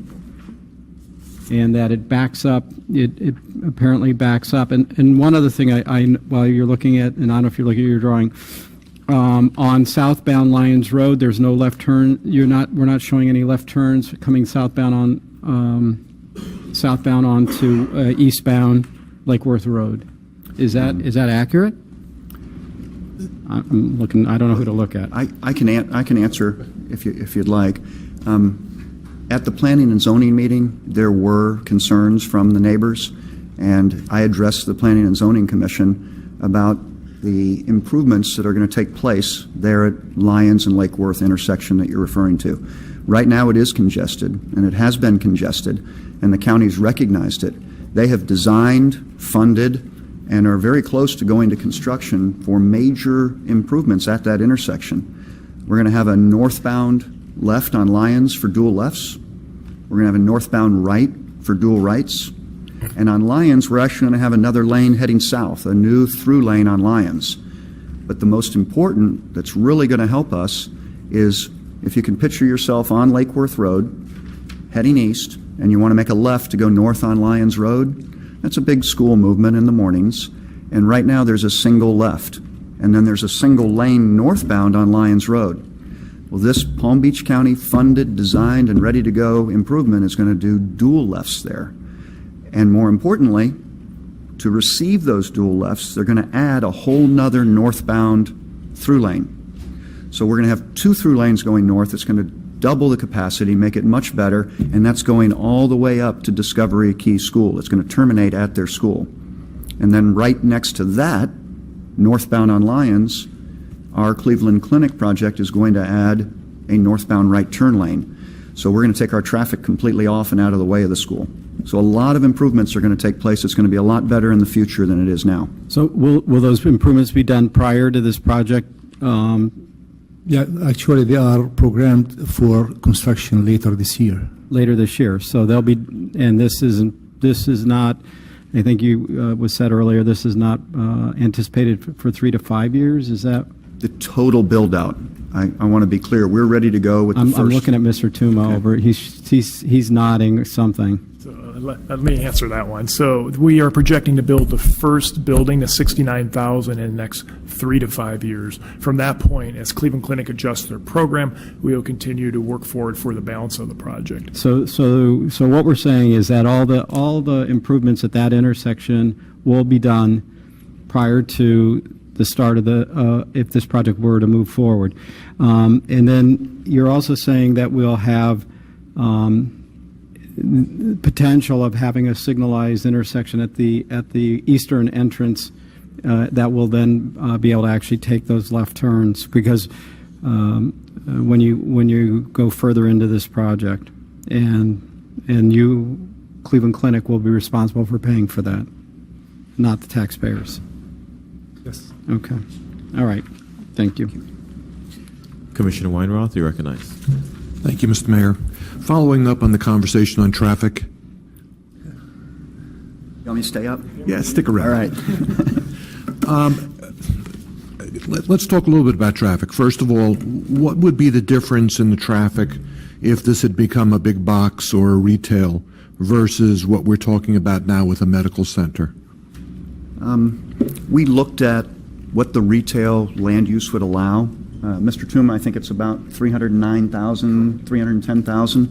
and that it backs up, it apparently backs up. And one other thing while you're looking at, and I don't know if you're looking at your drawing, on southbound Lyons Road, there's no left turn. We're not showing any left turns coming southbound onto eastbound Lake Worth Road. Is that accurate? I'm looking. I don't know who to look at. I can answer if you'd like. At the Planning and Zoning meeting, there were concerns from the neighbors, and I addressed the Planning and Zoning Commission about the improvements that are going to take place there at Lyons and Lake Worth intersection that you're referring to. Right now it is congested, and it has been congested, and the county's recognized it. They have designed, funded, and are very close to going to construction for major improvements at that intersection. We're going to have a northbound left on Lyons for dual lefts. We're going to have a northbound right for dual rights. And on Lyons, we're actually going to have another lane heading south, a new through lane on Lyons. But the most important that's really going to help us is if you can picture yourself on Lake Worth Road, heading east, and you want to make a left to go north on Lyons Road, that's a big school movement in the mornings. And right now there's a single left. And then there's a single lane northbound on Lyons Road. Well, this Palm Beach County funded, designed, and ready to go improvement is going to do dual lefts there. And more importantly, to receive those dual lefts, they're going to add a whole nother northbound through lane. So we're going to have 2 through lanes going north. It's going to double the capacity, make it much better, and that's going all the way up to Discovery Key School. It's going to terminate at their school. And then right next to that, northbound on Lyons, our Cleveland Clinic project is going to add a northbound right turn lane. So we're going to take our traffic completely off and out of the way of the school. So a lot of improvements are going to take place. It's going to be a lot better in the future than it is now. So will those improvements be done prior to this project? Yeah, actually, they are programmed for construction later this year. Later this year. So they'll be, and this is not, I think you was said earlier, this is not anticipated for 3 to 5 years. Is that? The total build out. I want to be clear. We're ready to go with the first. I'm looking at Mr. Tuma over. He's nodding or something. So let me answer that one. So we are projecting to build the first building, the 69,000, in the next 3 to 5 years. From that point, as Cleveland Clinic adjusts their program, we will continue to work forward for the balance of the project. So what we're saying is that all the improvements at that intersection will be done prior to the start of if this project were to move forward. And then you're also saying that we'll have potential of having a signalized intersection at the eastern entrance that will then be able to actually take those left turns, because when you go further into this project, and you, Cleveland Clinic, will be responsible for paying for that, not the taxpayers. Yes. Okay. All right. Thank you. Commissioner Weinroth, you recognize. Thank you, Mr. Mayor. Following up on the conversation on traffic. You want me to stay up? Yeah, stick around. All right. Let's talk a little bit about traffic. First of all, what would be the difference in the traffic if this had become a big box or a retail versus what we're talking about now with a medical center? We looked at what the retail land use would allow. Mr. Tooma, I think it's about 309,000, 310,000,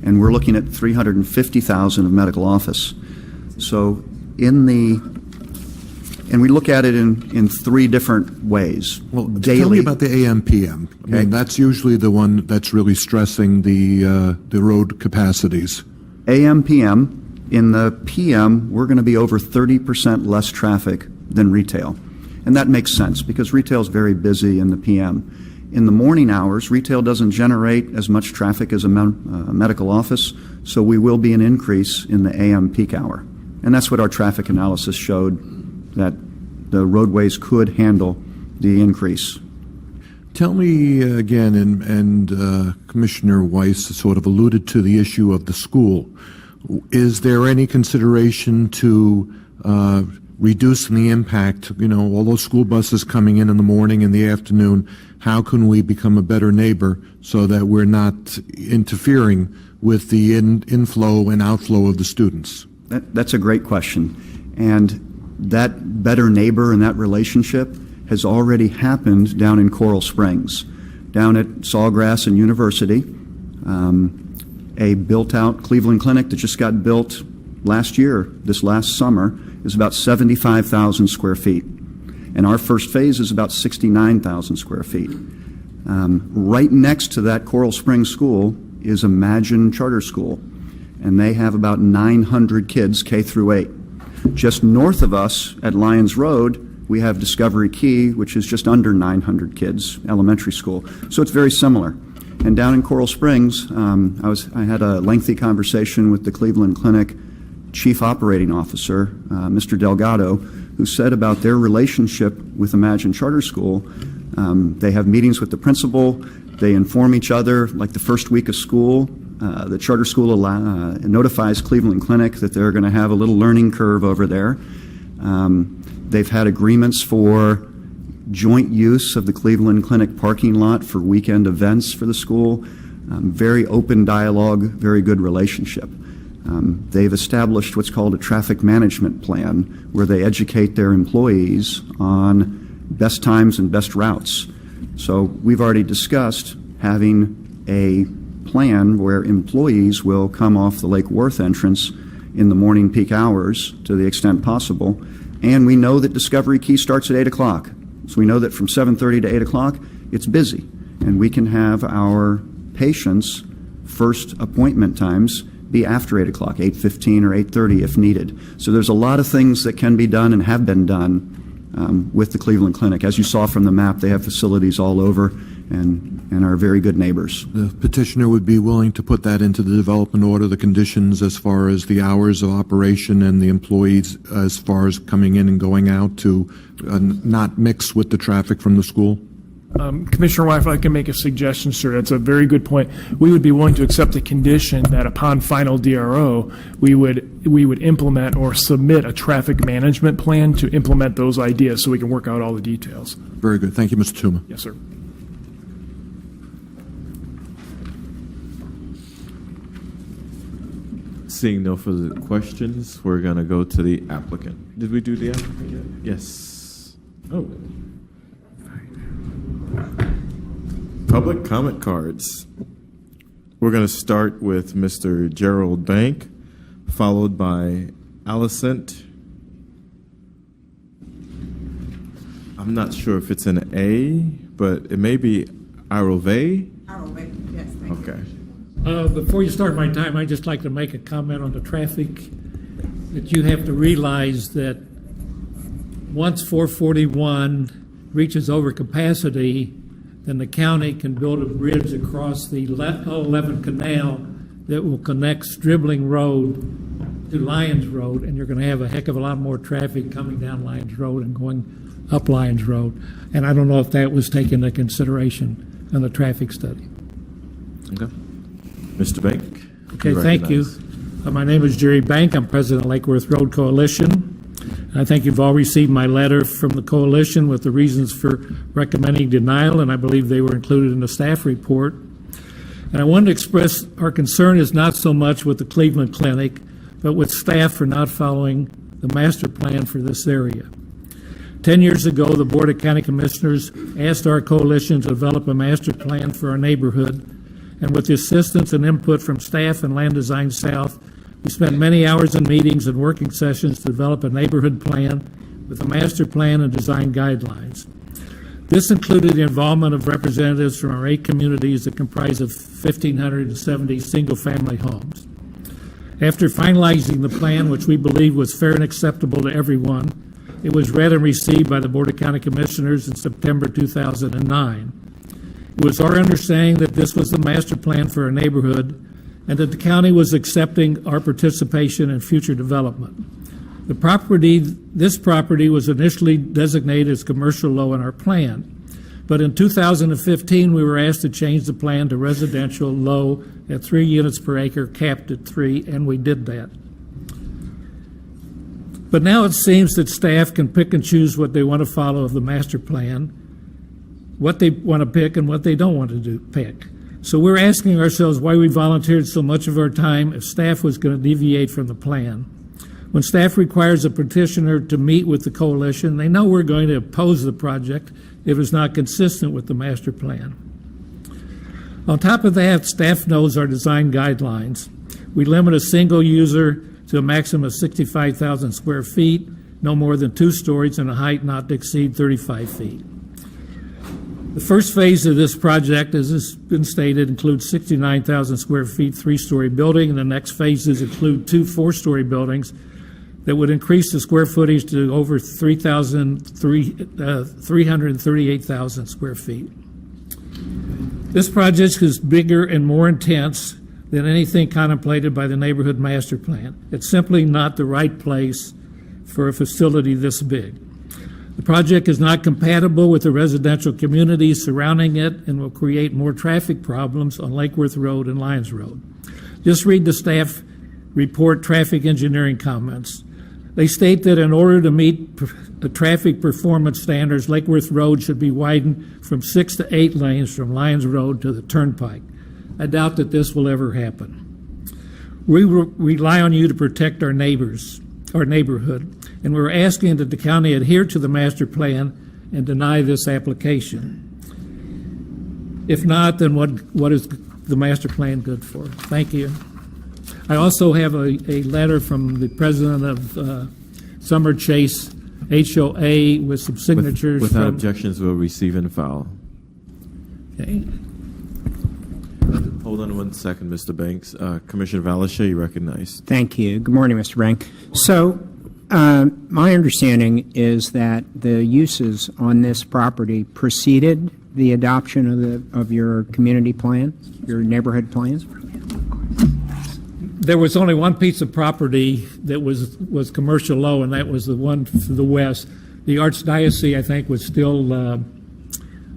and we're looking at 350,000 of medical office. So and we look at it in 3 different ways. Well, daily. Tell me about the AM/PM. I mean, that's usually the one that's really stressing the road capacities. AM/PM. In the PM, we're going to be over 30% less traffic than retail. And that makes sense because retail is very busy in the PM. In the morning hours, retail doesn't generate as much traffic as a medical office, so we will be an increase in the AM peak hour. And that's what our traffic analysis showed, that the roadways could handle the increase. Tell me again, and Commissioner Weiss sort of alluded to the issue of the school. Is there any consideration to reducing the impact? You know, all those school buses coming in the morning and the afternoon, how can we become a better neighbor so that we're not interfering with the inflow and outflow of the students? That's a great question. And that better neighbor and that relationship has already happened down in Coral Springs, down at Sawgrass and University. A built-out Cleveland Clinic that just got built last year, this last summer, is about 75,000 square feet. And our first phase is about 69,000 square feet. Right next to that Coral Springs school is Imagine Charter School, and they have about 900 kids, K through 8. Just north of us at Lyons Road, we have Discovery Key, which is just under 900 kids, elementary school. So it's very similar. And down in Coral Springs, I had a lengthy conversation with the Cleveland Clinic Chief Operating Officer, Mr. Delgado, who said about their relationship with Imagine Charter School. They have meetings with the principal. They inform each other, like the first week of school. The charter school notifies Cleveland Clinic that they're going to have a little learning curve over there. They've had agreements for joint use of the Cleveland Clinic parking lot for weekend events for the school. Very open dialogue, very good relationship. They've established what's called a traffic management plan, where they educate their employees on best times and best routes. So we've already discussed having a plan where employees will come off the Lake Worth entrance in the morning peak hours to the extent possible. And we know that Discovery Key starts at 8 o'clock. So we know that from 7:30 to 8 o'clock, it's busy. And we can have our patients' first appointment times be after 8 o'clock, 8:15 or 8:30 if needed. So there's a lot of things that can be done and have been done with the Cleveland Clinic. As you saw from the map, they have facilities all over and are very good neighbors. The petitioner would be willing to put that into the development order, the conditions as far as the hours of operation and the employees as far as coming in and going out to not mix with the traffic from the school? Commissioner White, if I can make a suggestion, sir, that's a very good point. We would be willing to accept the condition that upon final DRO, we would implement or submit a traffic management plan to implement those ideas so we can work out all the details. Very good. Thank you, Mr. Tuma. Yes, sir. Seeing no further questions, we're going to go to the applicant. Did we do the applicant yet? Yes. Oh. Public comment cards. We're going to start with Mr. Gerald Bank, followed by Alicent. I'm not sure if it's an A, but it may be Arove. Arove, yes, thank you. Okay. Before you start my time, I'd just like to make a comment on the traffic, that you have to realize that once 441 reaches overcapacity, then the county can build a bridge across the 11 Canal that will connect Stribling Road to Lyons Road, and you're going to have a heck of a lot more traffic coming down Lyons Road and going up Lyons Road. And I don't know if that was taken into consideration in the traffic study. Okay. Mr. Bank. Okay, thank you. My name is Jerry Bank. I'm president of Lake Worth Road Coalition. I think you've all received my letter from the coalition with the reasons for recommending denial, and I believe they were included in the staff report. And I wanted to express our concern is not so much with the Cleveland Clinic, but with staff for not following the master plan for this area. 10 years ago, the Board of County Commissioners asked our coalition to develop a master plan for our neighborhood, and with the assistance and input from staff and Land Design South, we spent many hours in meetings and working sessions to develop a neighborhood plan with a master plan and design guidelines. This included the involvement of representatives from our 8 communities that comprise of 1,570 single-family homes. After finalizing the plan, which we believe was fair and acceptable to everyone, it was read and received by the Board of County Commissioners in September 2009. It was our understanding that this was the master plan for our neighborhood and that the county was accepting our participation in future development. This property was initially designated as commercial low in our plan. But in 2015, we were asked to change the plan to residential low at 3 units per acre, capped at 3, and we did that. But now it seems that staff can pick and choose what they want to follow of the master plan, what they want to pick and what they don't want to pick. So we're asking ourselves why we volunteered so much of our time if staff was going to deviate from the plan. When staff requires a petitioner to meet with the coalition, they know we're going to oppose the project if it's not consistent with the master plan. On top of that, staff knows our design guidelines. We limit a single user to a maximum of 65,000 square feet, no more than 2 stories, and a height not to exceed 35 feet. The first phase of this project, as has been stated, includes 69,000 square feet, 3-story building, and the next phases include 2 4-story buildings that would increase the square footage to over 338,000 square feet. This project is bigger and more intense than anything contemplated by the neighborhood master plan. It's simply not the right place for a facility this big. The project is not compatible with the residential communities surrounding it and will create more traffic problems on Lake Worth Road and Lyons Road. Just read the staff report traffic engineering comments. They state that in order to meet the traffic performance standards, Lake Worth Road should be widened from 6 to 8 lanes from Lyons Road to the Turnpike. I doubt that this will ever happen. We rely on you to protect our neighbors, our neighborhood, and we're asking that the county adhere to the master plan and deny this application. If not, then what is the master plan good for? Thank you. I also have a letter from the president of Summer Chase HOA with some signatures. Without objections, we'll receive and file. Okay. Hold on 1 second, Mr. Banks. Commissioner Valashe, you recognize. Thank you. Good morning, Mr. Bank. So, my understanding is that the uses on this property preceded the adoption of your community plan, your neighborhood plan? There was only one piece of property that was commercial low, and that was the one to the west. The Archdiocese, I think, was still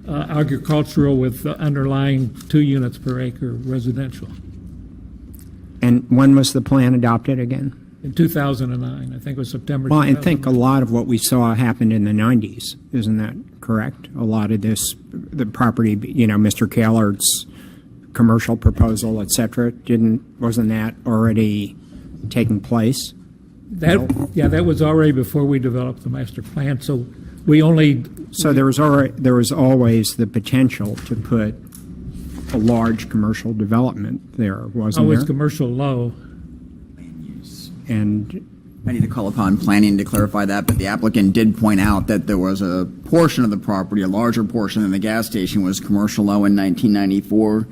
agricultural with underlying 2 units per acre residential. And when was the plan adopted again? In 2009, I think it was September. Well, I think a lot of what we saw happened in the 90s. Isn't that correct? A lot of this, the property, Mr. Callard's commercial proposal, et cetera, wasn't that already taking place? That was already before we developed the master plan. So there was always the potential to put a large commercial development there, wasn't there? Always commercial low. And I need to call upon planning to clarify that, but the applicant did point out that there was a portion of the property, a larger portion than the gas station, was commercial low in 1994.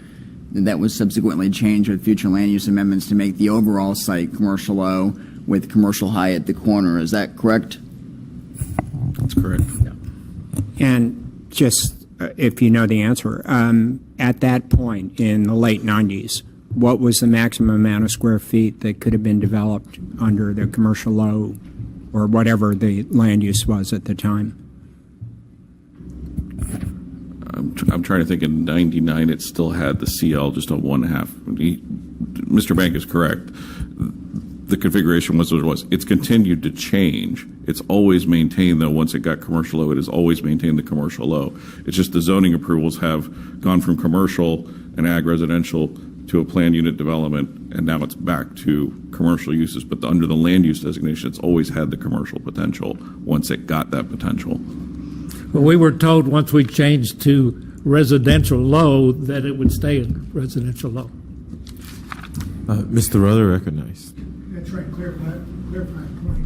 And that was subsequently changed with future land use amendments to make the overall site commercial low with commercial high at the corner. Is that correct? That's correct. Yeah. And just if you know the answer, at that point in the late 90s, what was the maximum amount of square feet that could have been developed under the commercial low or whatever the land use was at the time? I'm trying to think. In '99, it still had the CL, just a 1.5. Mr. Bank is correct. The configuration was what it was. It's continued to change. It's always maintained, though. Once it got commercial low, it has always maintained the commercial low. It's just the zoning approvals have gone from commercial and ag residential to a planned unit development, and now it's back to commercial uses. But under the land use designation, it's always had the commercial potential once it got that potential. Well, we were told once we changed to residential low that it would stay in residential low. Mr. Ruther, recognized. That's right, clarifying point.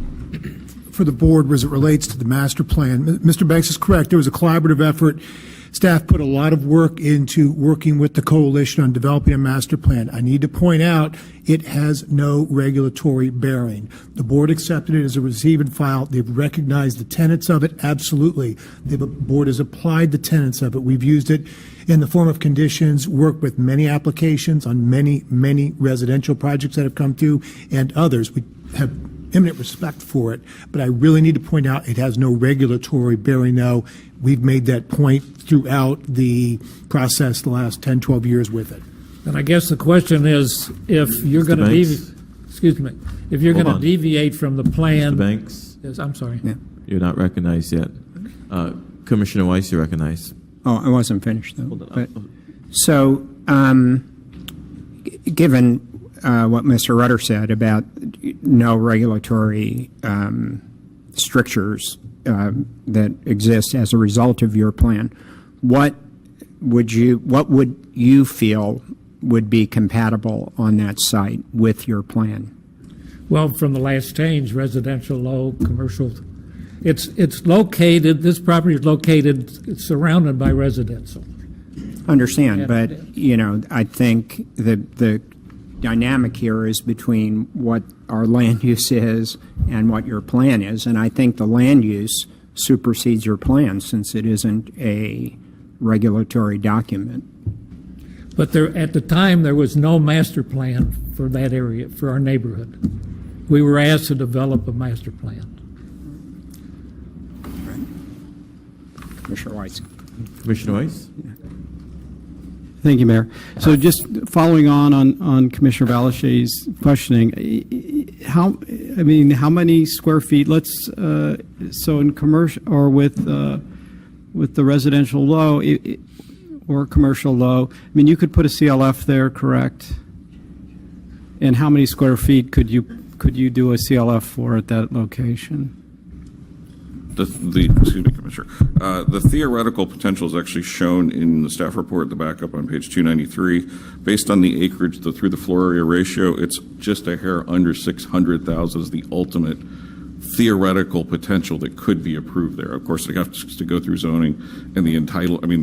For the board, as it relates to the master plan, Mr. Banks is correct. There was a collaborative effort. Staff put a lot of work into working with the coalition on developing a master plan. I need to point out it has no regulatory bearing. The board accepted it as a receive and file. They've recognized the tenets of it, absolutely. The board has applied the tenets of it. We've used it in the form of conditions, worked with many applications on many residential projects that have come through and others. We have eminent respect for it, but I really need to point out it has no regulatory bearing, though. We've made that point throughout the process the last 10, 12 years with it. And I guess the question is, if you're going to if you're going to deviate from the plan. Mr. Banks? Yes, I'm sorry. Yeah. You're not recognized yet. Commissioner Weiss, you're recognized. Oh, I wasn't finished, though. Hold on. But, so, given what Mr. Rutter said about no regulatory strictures that exist as a result of your plan, what would you feel would be compatible on that site with your plan? Well, from the last change, residential low, commercial. It's located, this property is located, it's surrounded by residential. Understand, but, I think the dynamic here is between what our land use is and what your plan is, and I think the land use supersedes your plan since it isn't a regulatory document. But at the time, there was no master plan for that area, for our neighborhood. We were asked to develop a master plan. Commissioner Weiss. Commissioner Weiss? Thank you, Mayor. So just following on Commissioner Balashay's questioning, how many square feet? So in commercial or with the residential low or commercial low, you could put a CLF there, correct? And how many square feet could you do a CLF for at that location? Excuse me, Commissioner. The theoretical potential is actually shown in the staff report, the backup on page 293. Based on the acreage through the floor area ratio, it's just a hair under 600,000 is the ultimate theoretical potential that could be approved there. Of course, they have to go through zoning and the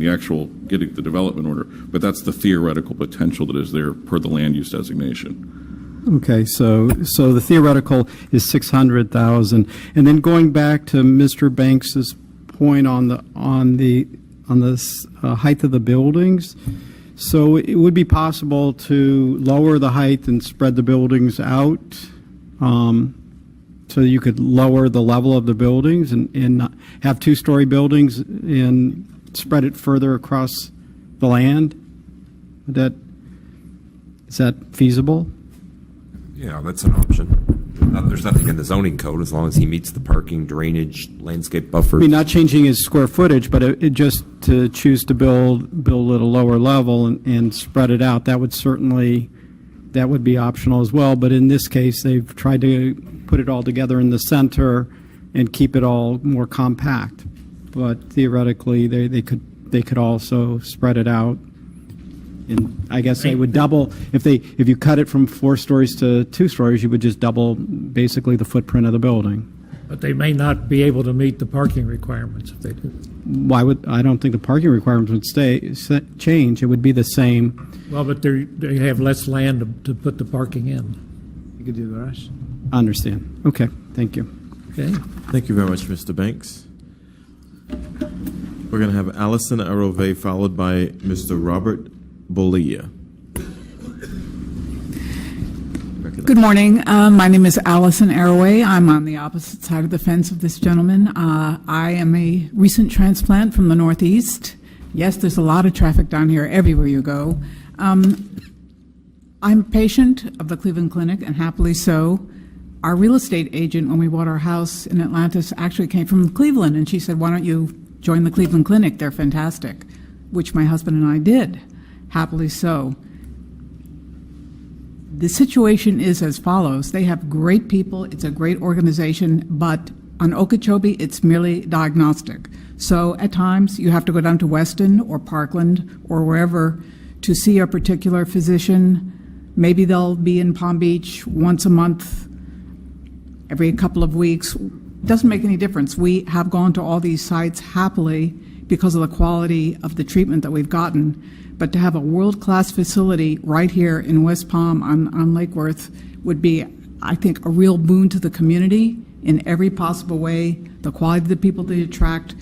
actual getting the development order, but that's the theoretical potential that is there per the land use designation. Okay, so the theoretical is 600,000, and then going back to Mr. Banks's point on the height of the buildings, so it would be possible to lower the height and spread the buildings out, so you could lower the level of the buildings and have two-story buildings and spread it further across the land. Is that feasible? Yeah, that's an option. There's nothing in the zoning code as long as he meets the parking, drainage, landscape buffers. Not changing his square footage, but it just to choose to build at a lower level and spread it out. That would be optional as well. But in this case, they've tried to put it all together in the center and keep it all more compact. But theoretically, they could also spread it out. And I guess they would double if you cut it from 4 stories to 2 stories, you would just double basically the footprint of the building. But they may not be able to meet the parking requirements if they do. I don't think the parking requirements would change. It would be the same. Well, but they have less land to put the parking in. You could do the rest. I understand. Okay. Thank you. Okay. Thank you very much, Mr. Banks. We're going to have Allison Arove followed by Mr. Robert Bolia. Good morning. My name is Allison Arroway. I'm on the opposite side of the fence of this gentleman. I am a recent transplant from the Northeast. Yes, there's a lot of traffic down here everywhere you go. I'm a patient of the Cleveland Clinic, and happily so. Our real estate agent, when we bought our house in Atlantis, actually came from Cleveland, and she said, "Why don't you join the Cleveland Clinic? They're fantastic," which my husband and I did. Happily so. The situation is as follows. They have great people. It's a great organization, but on Okeechobee, it's merely diagnostic. So at times, you have to go down to Weston or Parkland or wherever to see a particular physician. Maybe they'll be in Palm Beach once a month, every couple of weeks. Doesn't make any difference. We have gone to all these sites happily because of the quality of the treatment that we've gotten. But to have a world-class facility right here in West Palm on Lake Worth would be, I think, a real boon to the community in every possible way, the quality of the people they attract.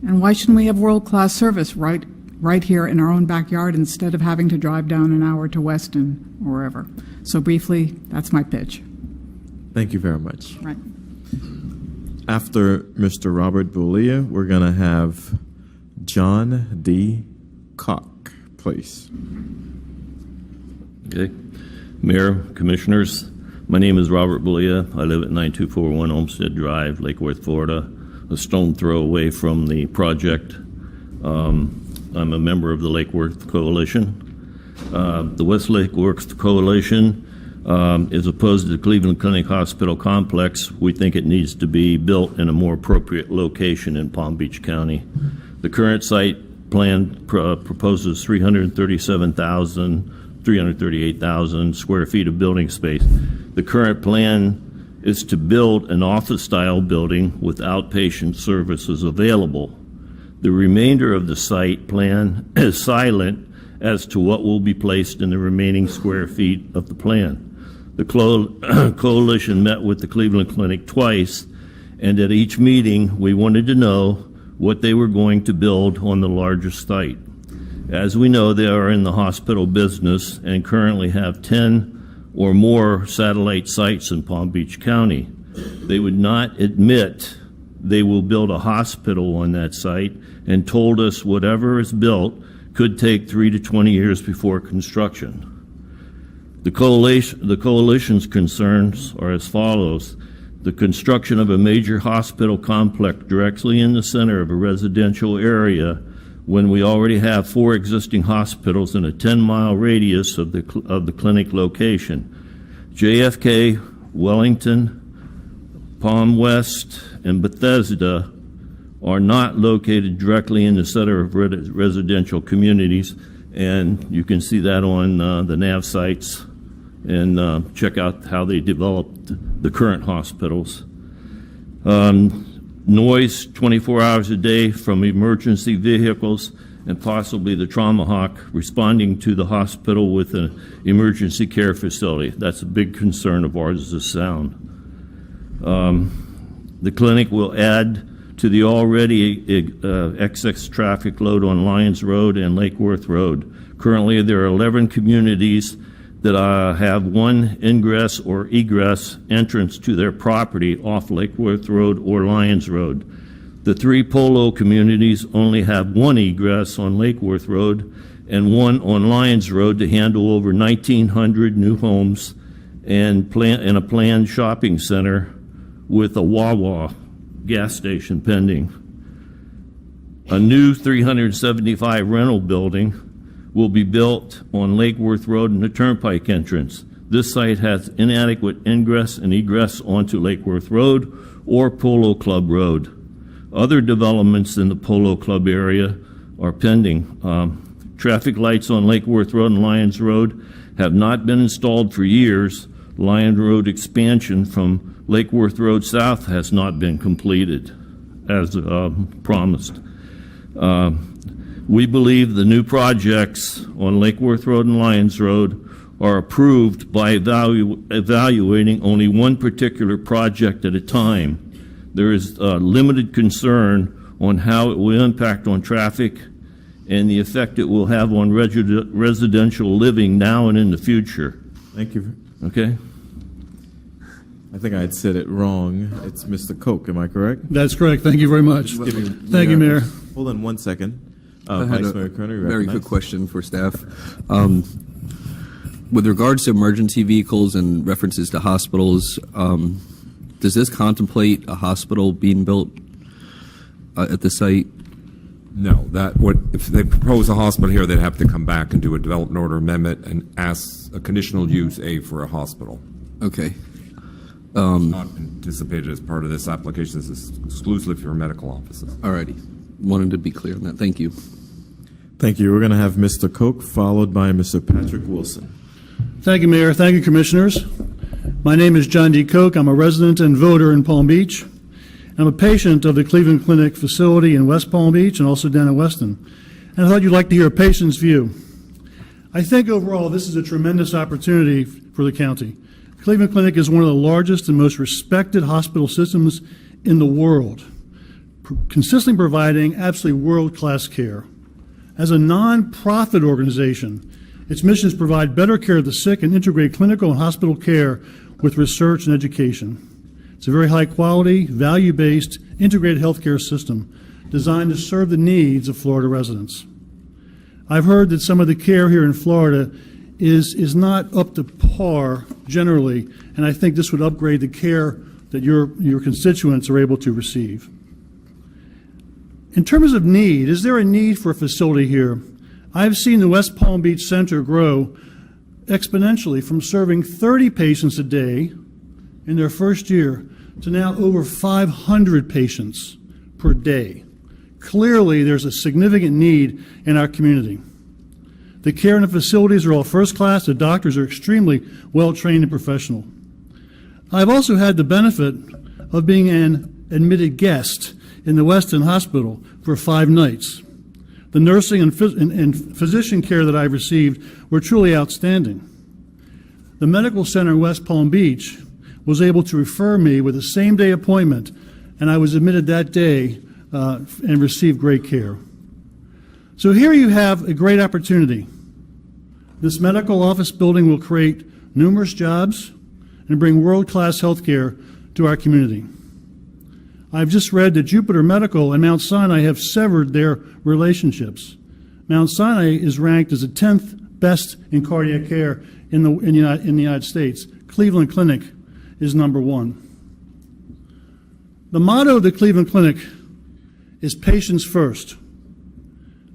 And why shouldn't we have world-class service right here in our own backyard instead of having to drive down an hour to Weston or wherever? So briefly, that's my pitch. Thank you very much. Right. After Mr. Robert Boulia, we're going to have John D. Koch, please. Okay. Mayor, Commissioners, my name is Robert Boulia. I live at 9241 Olmsted Drive, Lake Worth, Florida, a stone throw away from the project. I'm a member of the Lake Worth Coalition. The West Lake Worth Coalition is opposed to the Cleveland Clinic Hospital Complex. We think it needs to be built in a more appropriate location in Palm Beach County. The current site plan proposes 338,000 square feet of building space. The current plan is to build an office-style building with outpatient services available. The remainder of the site plan is silent as to what will be placed in the remaining square feet of the plan. The coalition met with the Cleveland Clinic twice, and at each meeting, we wanted to know what they were going to build on the largest site. As we know, they are in the hospital business and currently have 10 or more satellite sites in Palm Beach County. They would not admit they will build a hospital on that site and told us whatever is built could take 3 to 20 years before construction. The coalition's concerns are as follows. The construction of a major hospital complex directly in the center of a residential area when we already have 4 existing hospitals in a 10-mile radius of the clinic location. JFK, Wellington, Palm West, and Bethesda are not located directly in the center of residential communities, and you can see that on the nav sites and check out how they developed the current hospitals. Noise 24 hours a day from emergency vehicles and possibly the Trauma Hawk responding to the hospital with an emergency care facility. That's a big concern of ours, is the sound. The clinic will add to the already excess traffic load on Lyons Road and Lake Worth Road. Currently, there are 11 communities that have one ingress or egress entrance to their property off Lake Worth Road or Lyons Road. The 3 Polo communities only have one egress on Lake Worth Road and one on Lyons Road to handle over 1,900 new homes and a planned shopping center with a Wawa gas station pending. A new 375 rental building will be built on Lake Worth Road and the Turnpike entrance. This site has inadequate ingress and egress onto Lake Worth Road or Polo Club Road. Other developments in the Polo Club area are pending. Traffic lights on Lake Worth Road and Lyons Road have not been installed for years. Lyons Road expansion from Lake Worth Road South has not been completed as promised. We believe the new projects on Lake Worth Road and Lyons Road are approved by evaluating only one particular project at a time. There is limited concern on how it will impact on traffic and the effect it will have on residential living now and in the future. Thank you. Okay? I think I had said it wrong. It's Mr. Koch, am I correct? That's correct. Thank you very much. Thank you, Mayor. Hold on one second. I had Vice Mayor Kerner, very recognized. quick question for staff. With regards to emergency vehicles and references to hospitals, does this contemplate a hospital being built at the site? No, if they propose a hospital here, they'd have to come back and do a development order amendment and ask a conditional use for a hospital. Okay. Not anticipated as part of this application. This is exclusively for medical offices. All righty. Wanted to be clear on that. Thank you. Thank you. We're going to have Mr. Koch followed by Mr. Patrick Wilson. Thank you, Mayor. Thank you, Commissioners. My name is John D. Koch. I'm a resident and voter in Palm Beach. I'm a patient of the Cleveland Clinic facility in West Palm Beach and also down in Weston. And I thought you'd like to hear a patient's view. I think overall this is a tremendous opportunity for the county. Cleveland Clinic is one of the largest and most respected hospital systems in the world, consistently providing absolutely world-class care. As a non-profit organization, its mission is to provide better care of the sick and integrate clinical and hospital care with research and education. It's a very high-quality, value-based, integrated healthcare system designed to serve the needs of Florida residents. I've heard that some of the care here in Florida is not up to par generally, and I think this would upgrade the care that your constituents are able to receive. In terms of need, is there a need for a facility here? I've seen the West Palm Beach Center grow exponentially from serving 30 patients a day in their first year to now over 500 patients per day. Clearly, there's a significant need in our community. The care in the facilities are all first class. The doctors are extremely well trained and professional. I've also had the benefit of being an admitted guest in the Weston Hospital for 5 nights. The nursing and physician care that I've received were truly outstanding. The medical center in West Palm Beach was able to refer me with a same-day appointment, and I was admitted that day and received great care. So here you have a great opportunity. This medical office building will create numerous jobs and bring world-class health care to our community. I've just read that Jupiter Medical and Mount Sinai have severed their relationships. Mount Sinai is ranked as the 10th best in cardiac care in the United States. Cleveland Clinic is number 1. The motto of the Cleveland Clinic is patients first.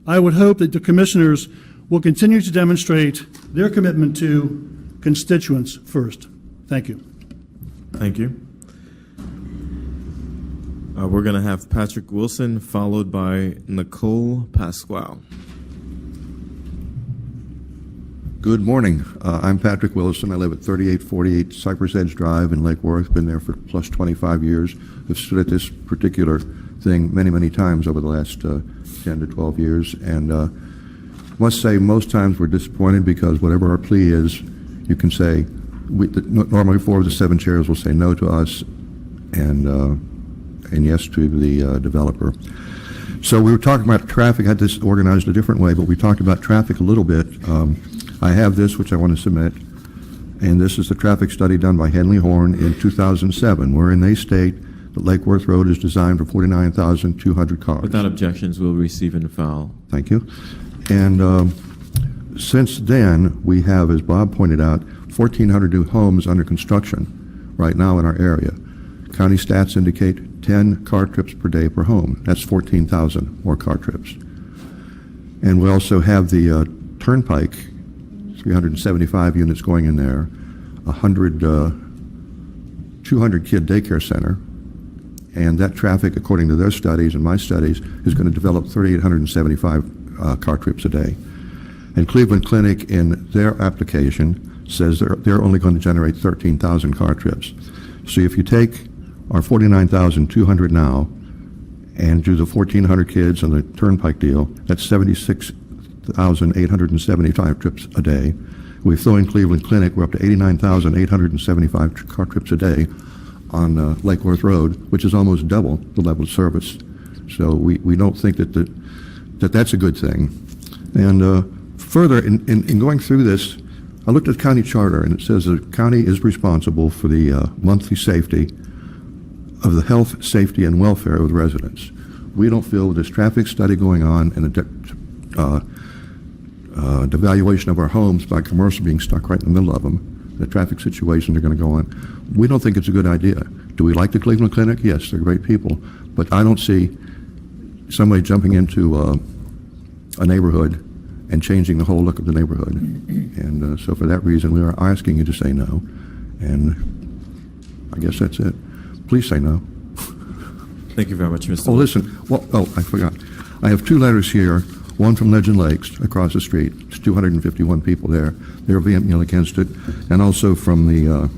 I would hope that the commissioners will continue to demonstrate their commitment to constituents first. Thank you. Thank you. We're going to have Patrick Wilson, followed by Nicole Pasquale. Good morning. I'm Patrick Wilson. I live at 3848 Cypress Edge Drive in Lake Worth. Been there for plus 25 years. I've stood at this particular thing many, many times over the last 10 to 12 years. And must say most times we're disappointed because whatever our plea is, you can say, normally 4 of the 7 chairs will say no to us and yes to the developer. So we were talking about traffic. I had this organized a different way, but we talked about traffic a little bit. I have this, which I want to submit, and this is the traffic study done by Henley Horn in 2007, wherein they state that Lake Worth Road is designed for 49,200 cars. Without objections, we'll receive and file. Thank you. And since then, we have, as Bob pointed out, 1,400 new homes under construction right now in our area. County stats indicate 10 car trips per day per home. That's 14,000 more car trips. And we also have the Turnpike, 375 units going in there, 200 kid daycare center, and that traffic, according to their studies and my studies, is going to develop 3,875 car trips a day. And Cleveland Clinic, in their application, says they're only going to generate 13,000 car trips. So if you take our 49,200 now and do the 1,400 kids on the Turnpike deal, that's 76,875 trips a day. We throw in Cleveland Clinic, we're up to 89,875 car trips a day on Lake Worth Road, which is almost double the level of service. So we don't think that that's a good thing. And further, in going through this, I looked at the county charter, and it says the county is responsible for the monthly safety of the health, safety, and welfare of the residents. We don't feel with this traffic study going on and the devaluation of our homes by commercial being stuck right in the middle of them, the traffic situations are going to go on. We don't think it's a good idea. Do we like the Cleveland Clinic? Yes, they're great people. But I don't see somebody jumping into a neighborhood and changing the whole look of the neighborhood. And so for that reason, we are asking you to say no. And I guess that's it. Please say no. Thank you very much, Mr. Oh, listen. Well, I forgot. I have 2 letters here, one from Legend Lakes across the street. It's 251 people there. They're vehemently against it. And also from the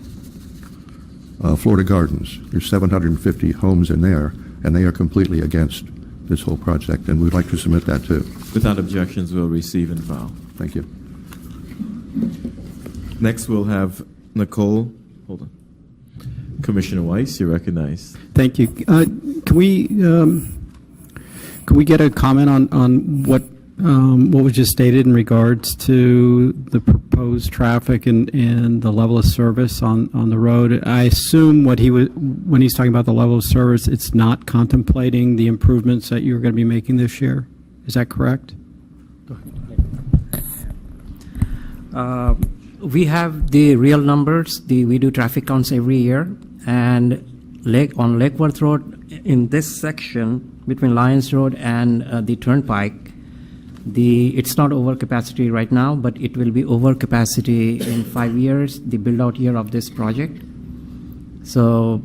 Florida Gardens. There's 750 homes in there, and they are completely against this whole project, and we'd like to submit that too. Without objections, we'll receive and file. Thank you. Next, we'll have Nicole. Hold on. Commissioner Weiss, you're recognized. Thank you. Can we get a comment on what what was just stated in regards to the proposed traffic and the level of service on the road. I assume when he's talking about the level of service, it's not contemplating the improvements that you're going to be making this year. Is that correct? We have the real numbers. We do traffic counts every year, and on Lake Worth Road, in this section between Lyons Road and the Turnpike, it's not over capacity right now, but it will be over capacity in 5 years, the build-out year of this project. So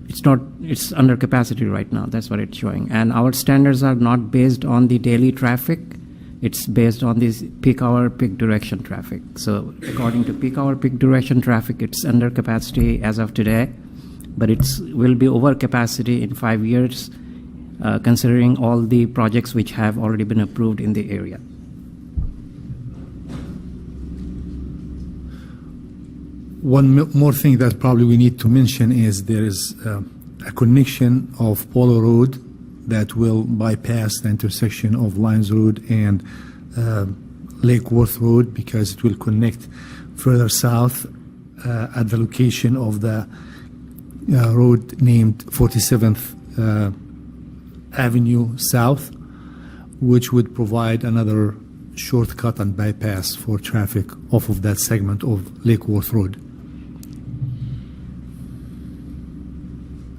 it's under capacity right now. That's what it's showing. And our standards are not based on the daily traffic. It's based on this peak hour, peak direction traffic. So according to peak hour, peak direction traffic, it's under capacity as of today, but it will be over capacity in 5 years, considering all the projects which have already been approved in the area. One more thing that probably we need to mention is there is a connection of Polo Road that will bypass the intersection of Lyons Road and Lake Worth Road, because it will connect further south at the location of the road named 47th Avenue South, which would provide another shortcut and bypass for traffic off of that segment of Lake Worth Road.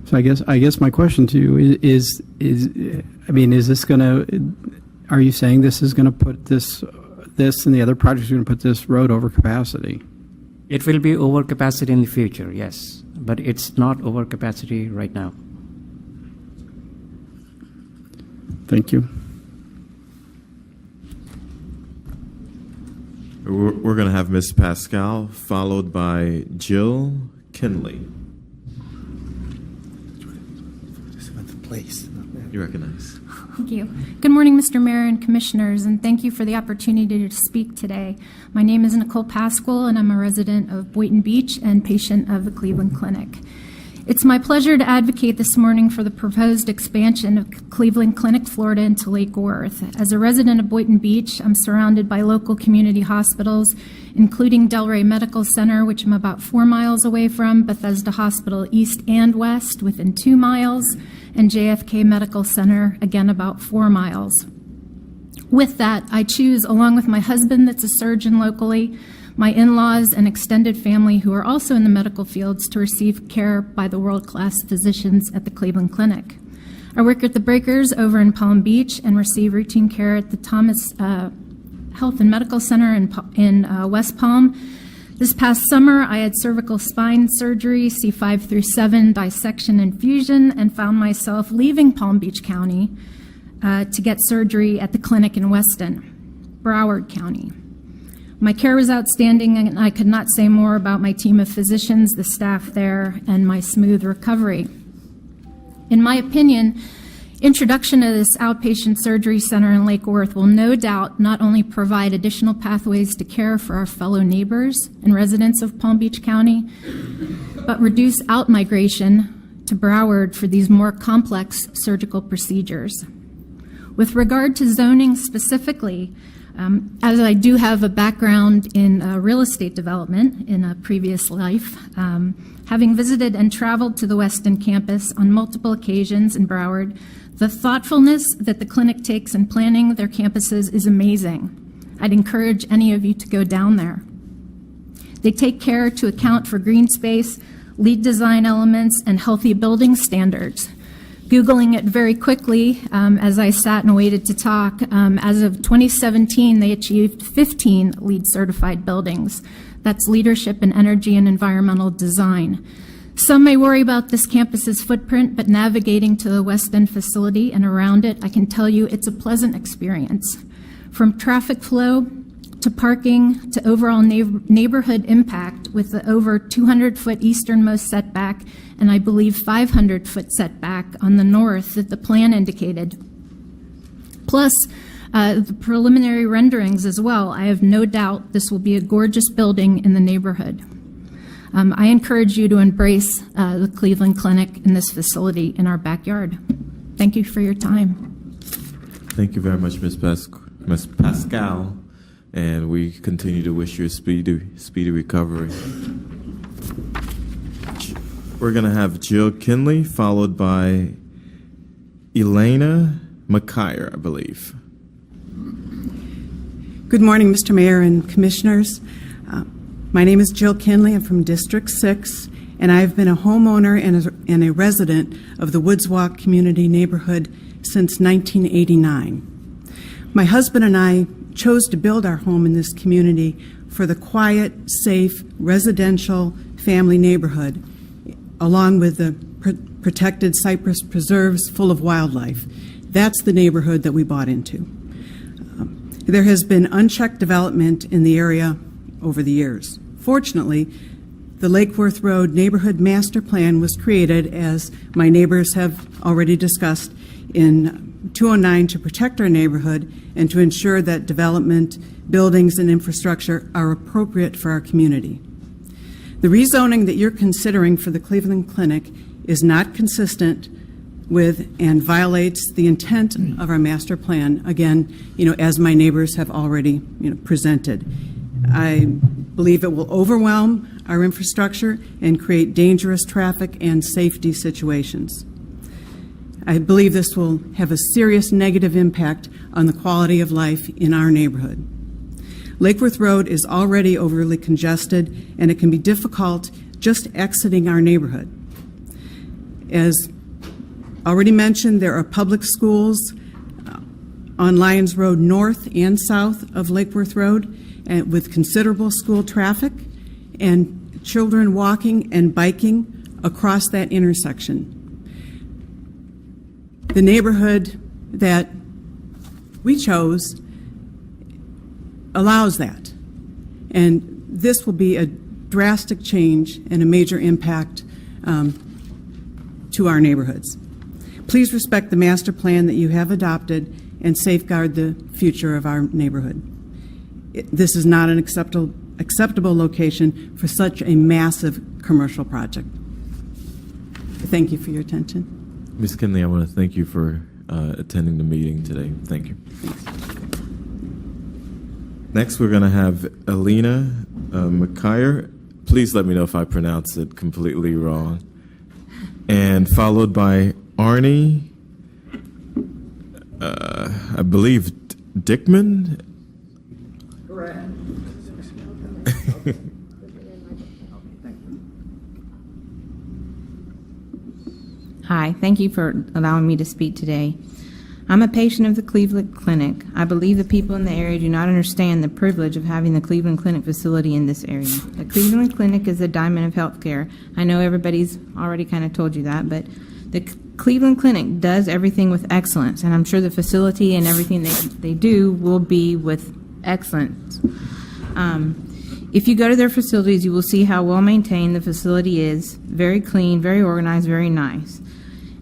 So I guess my question to you is this going to? Are you saying this is going to put this and the other projects are going to put this road over capacity? It will be over capacity in the future, yes, but it's not over capacity right now. Thank you. We're going to have Ms. Pascal, followed by Jill Kinley. You recognize. Thank you. Good morning, Mr. Mayor and Commissioners, and thank you for the opportunity to speak today. My name is Nicole Pasquale, and I'm a resident of Boynton Beach and patient of the Cleveland Clinic. It's my pleasure to advocate this morning for the proposed expansion of Cleveland Clinic, Florida into Lake Worth. As a resident of Boynton Beach, I'm surrounded by local community hospitals, including Delray Medical Center, which I'm about 4 miles away from, Bethesda Hospital East and West within 2 miles, and JFK Medical Center, again about 4 miles. With that, I choose, along with my husband that's a surgeon locally, my in-laws and extended family who are also in the medical fields, to receive care by the world-class physicians at the Cleveland Clinic. I work at the Breakers over in Palm Beach and receive routine care at the Thomas Health and Medical Center in West Palm. This past summer, I had cervical spine surgery, C5 through 7 dissection and fusion, and found myself leaving Palm Beach County to get surgery at the clinic in Weston, Broward County. My care was outstanding, and I could not say more about my team of physicians, the staff there, and my smooth recovery. In my opinion, introduction of this outpatient surgery center in Lake Worth will no doubt not only provide additional pathways to care for our fellow neighbors and residents of Palm Beach County, but reduce outmigration to Broward for these more complex surgical procedures. With regard to zoning specifically, as I do have a background in real estate development in a previous life, having visited and traveled to the Weston campus on multiple occasions in Broward, the thoughtfulness that the clinic takes in planning their campuses is amazing. I'd encourage any of you to go down there. They take care to account for green space, LEED design elements, and healthy building standards. Googling it very quickly as I sat and waited to talk, as of 2017, they achieved 15 LEED certified buildings. That's leadership in energy and environmental design. Some may worry about this campus's footprint, but navigating to the West End facility and around it, I can tell you it's a pleasant experience. From traffic flow to parking to overall neighborhood impact, with the over 200-foot easternmost setback and I believe 500-foot setback on the north that the plan indicated. Plus, the preliminary renderings as well. I have no doubt this will be a gorgeous building in the neighborhood. I encourage you to embrace the Cleveland Clinic in this facility in our backyard. Thank you for your time. Thank you very much, Ms. Pascal, and we continue to wish you a speedy recovery. We're going to have Jill Kinley, followed by Elena McKire, I believe. Good morning, Mr. Mayor and Commissioners. My name is Jill Kinley. I'm from District 6, and I've been a homeowner and a resident of the Woods Walk community neighborhood since 1989. My husband and I chose to build our home in this community for the quiet, safe, residential family neighborhood, along with the protected cypress preserves full of wildlife. That's the neighborhood that we bought into. There has been unchecked development in the area over the years. Fortunately, the Lake Worth Road Neighborhood Master Plan was created, as my neighbors have already discussed, in 2009 to protect our neighborhood and to ensure that development, buildings, and infrastructure are appropriate for our community. The rezoning that you're considering for the Cleveland Clinic is not consistent with and violates the intent of our master plan, again, as my neighbors have already presented. I believe it will overwhelm our infrastructure and create dangerous traffic and safety situations. I believe this will have a serious negative impact on the quality of life in our neighborhood. Lake Worth Road is already overly congested, and it can be difficult just exiting our neighborhood. As already mentioned, there are public schools on Lyons Road north and south of Lake Worth Road, and with considerable school traffic and children walking and biking across that intersection. The neighborhood that we chose allows that, and this will be a drastic change and a major impact to our neighborhoods. Please respect the master plan that you have adopted and safeguard the future of our neighborhood. This is not an acceptable location for such a massive commercial project. Thank you for your attention. Ms. Kinley, I want to thank you for attending the meeting today. Thank you. Next, we're going to have Elena McKire. Please let me know if I pronounce it completely wrong. And followed by Arnie, I believe, Dickman? Correct. Hi, thank you for allowing me to speak today. I'm a patient of the Cleveland Clinic. I believe the people in the area do not understand the privilege of having the Cleveland Clinic facility in this area. The Cleveland Clinic is a diamond of healthcare. I know everybody's already kind of told you that, but the Cleveland Clinic does everything with excellence, and I'm sure the facility and everything they do will be with excellence. If you go to their facilities, you will see how well maintained the facility is, very clean, very organized, very nice.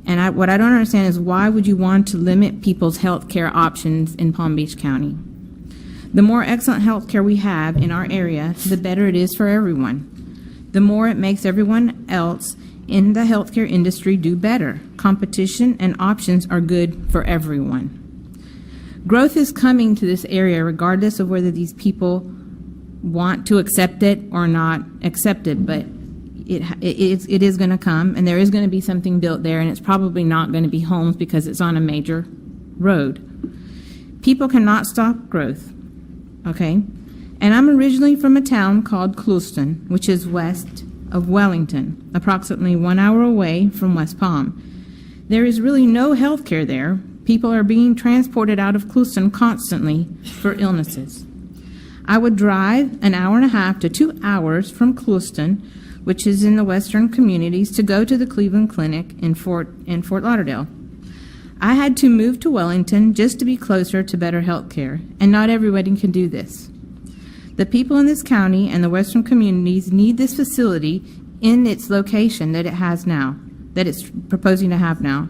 And what I don't understand is, why would you want to limit people's health care options in Palm Beach County? The more excellent health care we have in our area, the better it is for everyone. The more it makes everyone else in the healthcare industry do better. Competition and options are good for everyone. Growth is coming to this area regardless of whether these people want to accept it or not accept it, but it is going to come, and there is going to be something built there, and it's probably not going to be homes because it's on a major road. People cannot stop growth, okay? And I'm originally from a town called Clewiston, which is west of Wellington, approximately 1 hour away from West Palm. There is really no health care there. People are being transported out of Clewiston constantly for illnesses. I would drive 1.5 hours to 2 hours from Clewiston, which is in the western communities, to go to the Cleveland Clinic in Fort Lauderdale. I had to move to Wellington just to be closer to better health care, and not everybody can do this. The people in this county and the western communities need this facility in its location that it has now, that it's proposing to have now.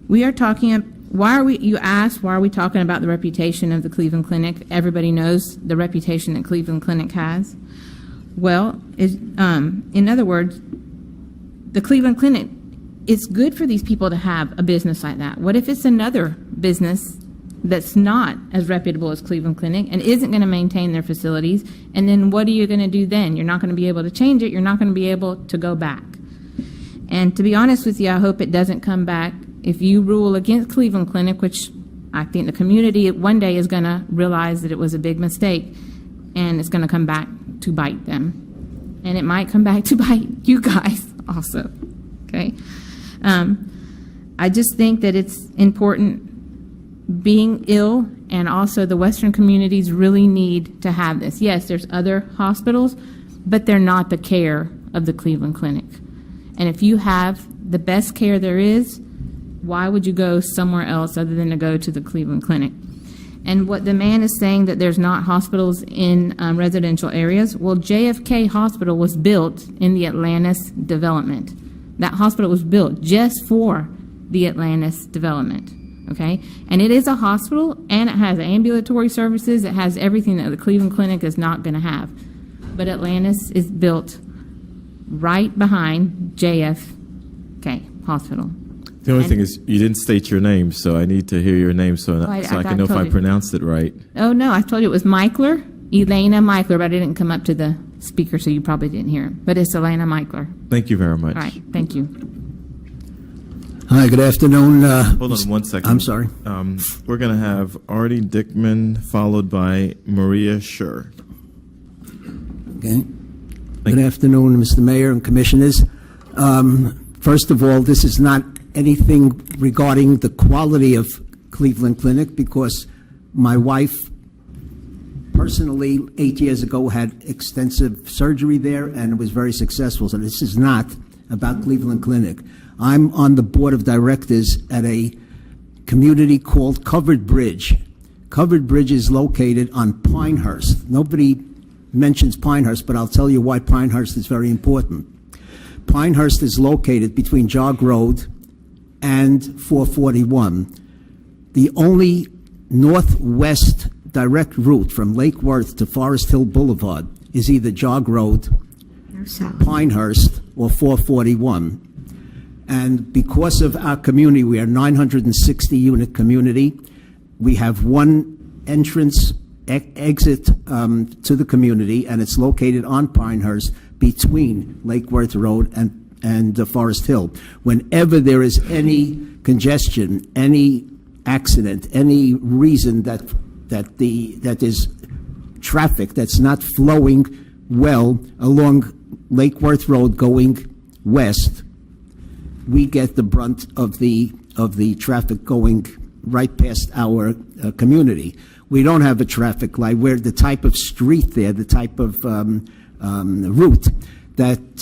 We are talking, you asked, why are we talking about the reputation of the Cleveland Clinic? Everybody knows the reputation that Cleveland Clinic has. Well, in other words, the Cleveland Clinic, it's good for these people to have a business like that. What if it's another business that's not as reputable as Cleveland Clinic and isn't going to maintain their facilities, and then what are you going to do then? You're not going to be able to change it. You're not going to be able to go back. And to be honest with you, I hope it doesn't come back. If you rule against Cleveland Clinic, which I think the community one day is going to realize that it was a big mistake, and it's going to come back to bite them. And it might come back to bite you guys also, okay? I just think that it's important. Being ill and also the Western communities really need to have this. Yes, there's other hospitals, but they're not the care of the Cleveland Clinic. And if you have the best care there is, why would you go somewhere else other than to go to the Cleveland Clinic? And what the man is saying, that there's not hospitals in residential areas, well, JFK Hospital was built in the Atlantis development. That hospital was built just for the Atlantis development, okay? And it is a hospital, and it has ambulatory services. It has everything that the Cleveland Clinic is not going to have. But Atlantis is built right behind JFK Hospital. The only thing is, you didn't state your name, so I need to hear your name so I can know if I pronounced it right. Oh, no, I told you it was Michler, Elena Michler, but I didn't come up to the speaker, so you probably didn't hear it. But it's Elena Michler. Thank you very much. All right, thank you. Hi, good afternoon. Hold on 1 second. I'm sorry. We're going to have Artie Dickman, followed by Maria Scher. Okay. Good afternoon, Mr. Mayor and Commissioners. First of all, this is not anything regarding the quality of Cleveland Clinic, because my wife personally 8 years ago had extensive surgery there and was very successful. So this is not about Cleveland Clinic. I'm on the board of directors at a community called Covered Bridge. Covered Bridge is located on Pinehurst. Nobody mentions Pinehurst, but I'll tell you why Pinehurst is very important. Pinehurst is located between Jog Road and 441. The only northwest direct route from Lake Worth to Forest Hill Boulevard is either Jog Road, Pinehurst, or 441. And because of our community, we are a 960 unit community. We have one entrance exit to the community, and it's located on Pinehurst between Lake Worth Road and Forest Hill. Whenever there is any congestion, any accident, any reason that is traffic that's not flowing well along Lake Worth Road going west, we get the brunt of the traffic going right past our community. We don't have a traffic light. We're the type of street there, the type of route that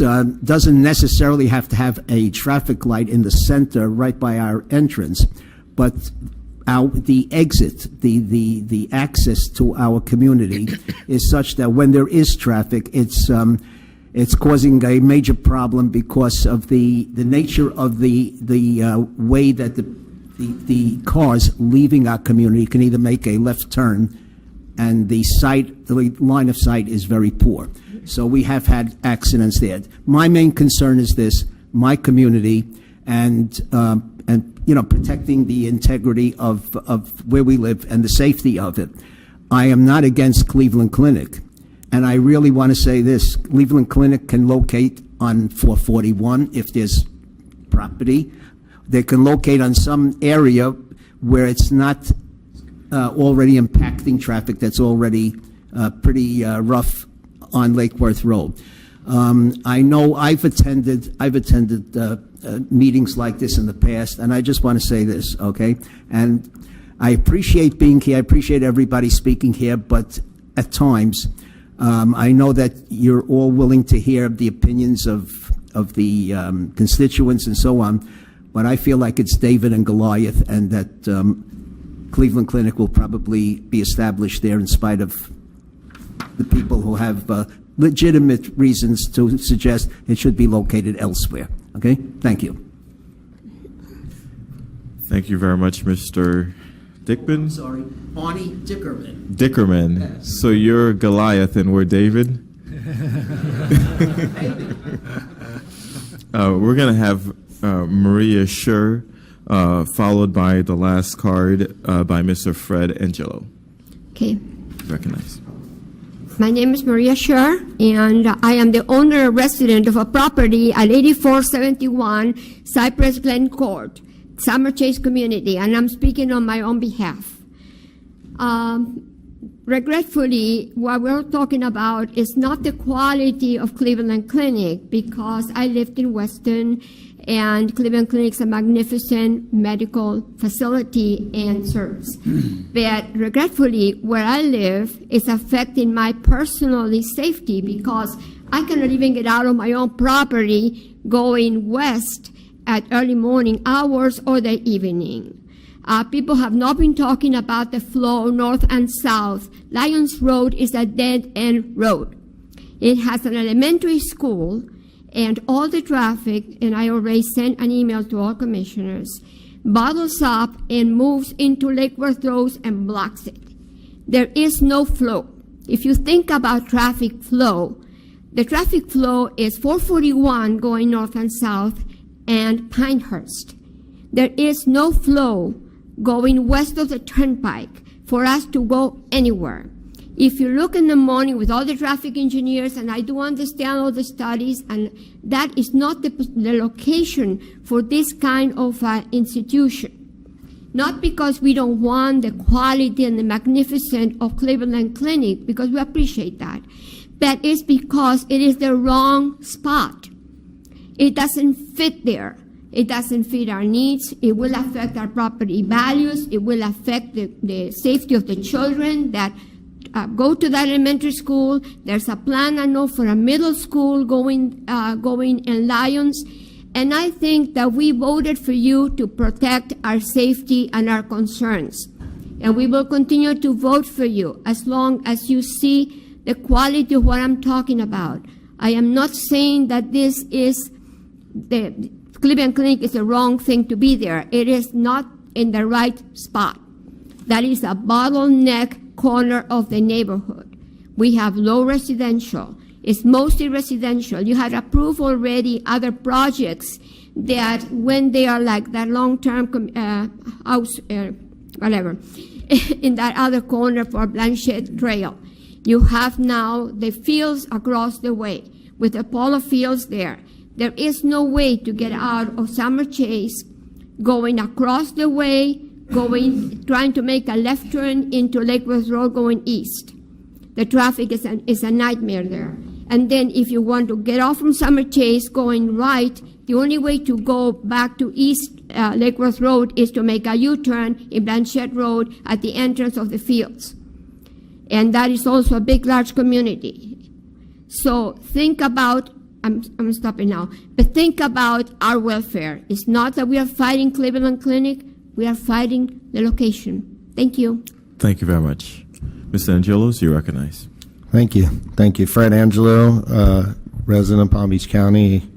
doesn't necessarily have to have a traffic light in the center right by our entrance, but the exit, the access to our community is such that when there is traffic, it's causing a major problem because of the nature of the way that the cars leaving our community can either make a left turn, and the line of sight is very poor. So we have had accidents there. My main concern is this: my community and protecting the integrity of where we live and the safety of it. I am not against Cleveland Clinic, and I really want to say this: Cleveland Clinic can locate on 441 if there's property. They can locate on some area where it's not already impacting traffic that's already pretty rough on Lake Worth Road. I know I've attended meetings like this in the past, and I just want to say this, okay? And I appreciate being here. I appreciate everybody speaking here, but at times, I know that you're all willing to hear the opinions of the constituents and so on, but I feel like it's David and Goliath, and that Cleveland Clinic will probably be established there in spite of the people who have legitimate reasons to suggest it should be located elsewhere. Okay? Thank you. Thank you very much, Mr. Dickman. Sorry, Arnie Dickerman. Dickerman. So you're Goliath and we're David? We're going to have Maria Scher, followed by the last card by Mr. Fred Angelo. Okay. Recognize. My name is Maria Scher, and I am the owner and resident of a property at 8471 Cypress Glen Court, Summer Chase community, and I'm speaking on my own behalf. Regretfully, what we're talking about is not the quality of Cleveland Clinic, because I lived in Weston, and Cleveland Clinic is a magnificent medical facility and service. But regretfully, where I live is affecting my personal safety, because I cannot even get out of my own property going west at early morning hours or the evening. People have not been talking about the flow north and south. Lyons Road is a dead-end road. It has an elementary school, and all the traffic, and I already sent an email to all commissioners, bottles up and moves into Lake Worth Road and blocks it. There is no flow. If you think about traffic flow, the traffic flow is 441 going north and south and Pinehurst. There is no flow going west of the turnpike for us to go anywhere. If you look in the morning with all the traffic engineers, and I do understand all the studies, and that is not the location for this kind of institution. Not because we don't want the quality and the magnificence of Cleveland Clinic, because we appreciate that, but it's because it is the wrong spot. It doesn't fit there. It doesn't fit our needs. It will affect our property values. It will affect the safety of the children that go to that elementary school. There's a plan, I know, for a middle school going in Lyons. And I think that we voted for you to protect our safety and our concerns. And we will continue to vote for you as long as you see the quality of what I'm talking about. I am not saying that this is the Cleveland Clinic is the wrong thing to be there. It is not in the right spot. That is a bottleneck corner of the neighborhood. We have low residential. It's mostly residential. You had approved already other projects that when they are like that long-term house, whatever, in that other corner for Blanchette Trail. You have now the fields across the way with the polo fields there. There is no way to get out of Summer Chase going across the way, trying to make a left turn into Lake Worth Road going east. The traffic is a nightmare there. And then if you want to get off from Summer Chase going right, the only way to go back to East Lake Worth Road is to make a U-turn in Blanchette Road at the entrance of the fields. And that is also a big, large community. So think about, I'm stopping now, but think about our welfare. It's not that we are fighting Cleveland Clinic, we are fighting the location. Thank you. Thank you very much. Mr. Angelos, you recognize. Thank you. Thank you. Fred Angelo, resident of Palm Beach County.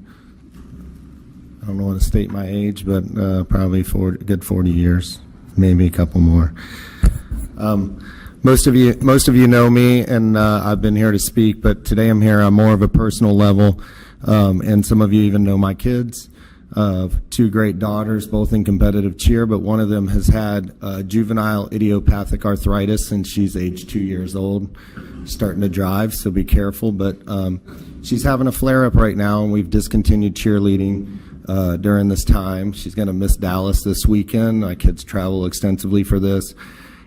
I don't want to state my age, but probably a good 40 years, maybe a couple more. Most of you know me, and I've been here to speak, but today I'm here on more of a personal level, and some of you even know my kids. Two great daughters, both in competitive cheer, but one of them has had juvenile idiopathic arthritis since she's age 2 years old, starting to drive, so be careful. But she's having a flare-up right now, and we've discontinued cheerleading during this time. She's going to miss Dallas this weekend. My kids travel extensively for this.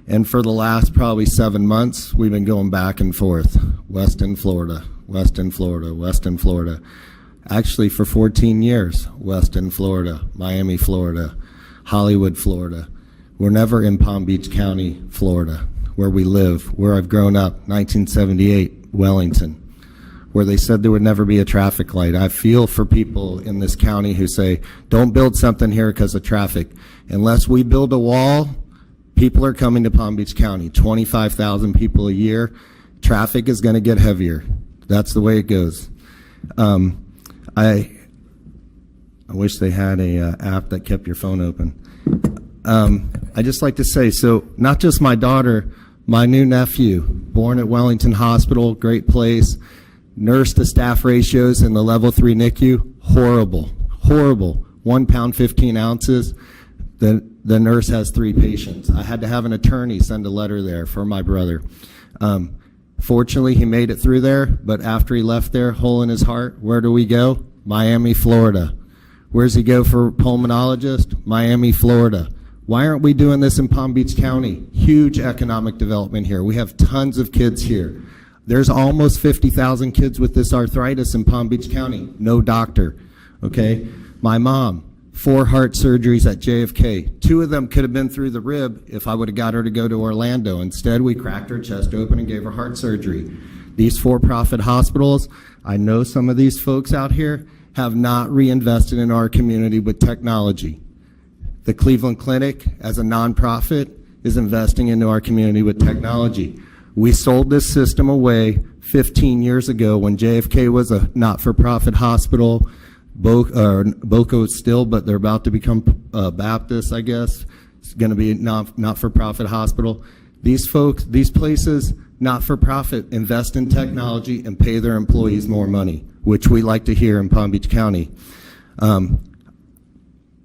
And for the last probably 7 months, we've been going back and forth. Weston, Florida, Weston, Florida, Weston, Florida. Actually, for 14 years, Weston, Florida, Miami, Florida, Hollywood, Florida. We're never in Palm Beach County, Florida, where we live, where I've grown up, 1978, Wellington, where they said there would never be a traffic light. I feel for people in this county who say, don't build something here because of traffic. Unless we build a wall, people are coming to Palm Beach County, 25,000 people a year. Traffic is going to get heavier. That's the way it goes. I wish they had a app that kept your phone open. I just like to say, so not just my daughter, my new nephew, born at Wellington Hospital, great place, nurse to staff ratios in the level 3 NICU, horrible, horrible. 1 pound, 15 ounces. The nurse has 3 patients. I had to have an attorney send a letter there for my brother. Fortunately, he made it through there, but after he left there, hole in his heart, where do we go? Miami, Florida. Where's he go for pulmonologist? Miami, Florida. Why aren't we doing this in Palm Beach County? Huge economic development here. We have tons of kids here. There's almost 50,000 kids with this arthritis in Palm Beach County. No doctor, okay? My mom, 4 heart surgeries at JFK. 2 of them could have been through the rib if I would have got her to go to Orlando. Instead, we cracked her chest open and gave her heart surgery. These for-profit hospitals, I know some of these folks out here have not reinvested in our community with technology. The Cleveland Clinic, as a nonprofit, is investing into our community with technology. We sold this system away 15 years ago when JFK was a not-for-profit hospital. Boca is still, but they're about to become Baptist, I guess. It's going to be a not-for-profit hospital. These folks, these places, not-for-profit, invest in technology and pay their employees more money, which we like to hear in Palm Beach County.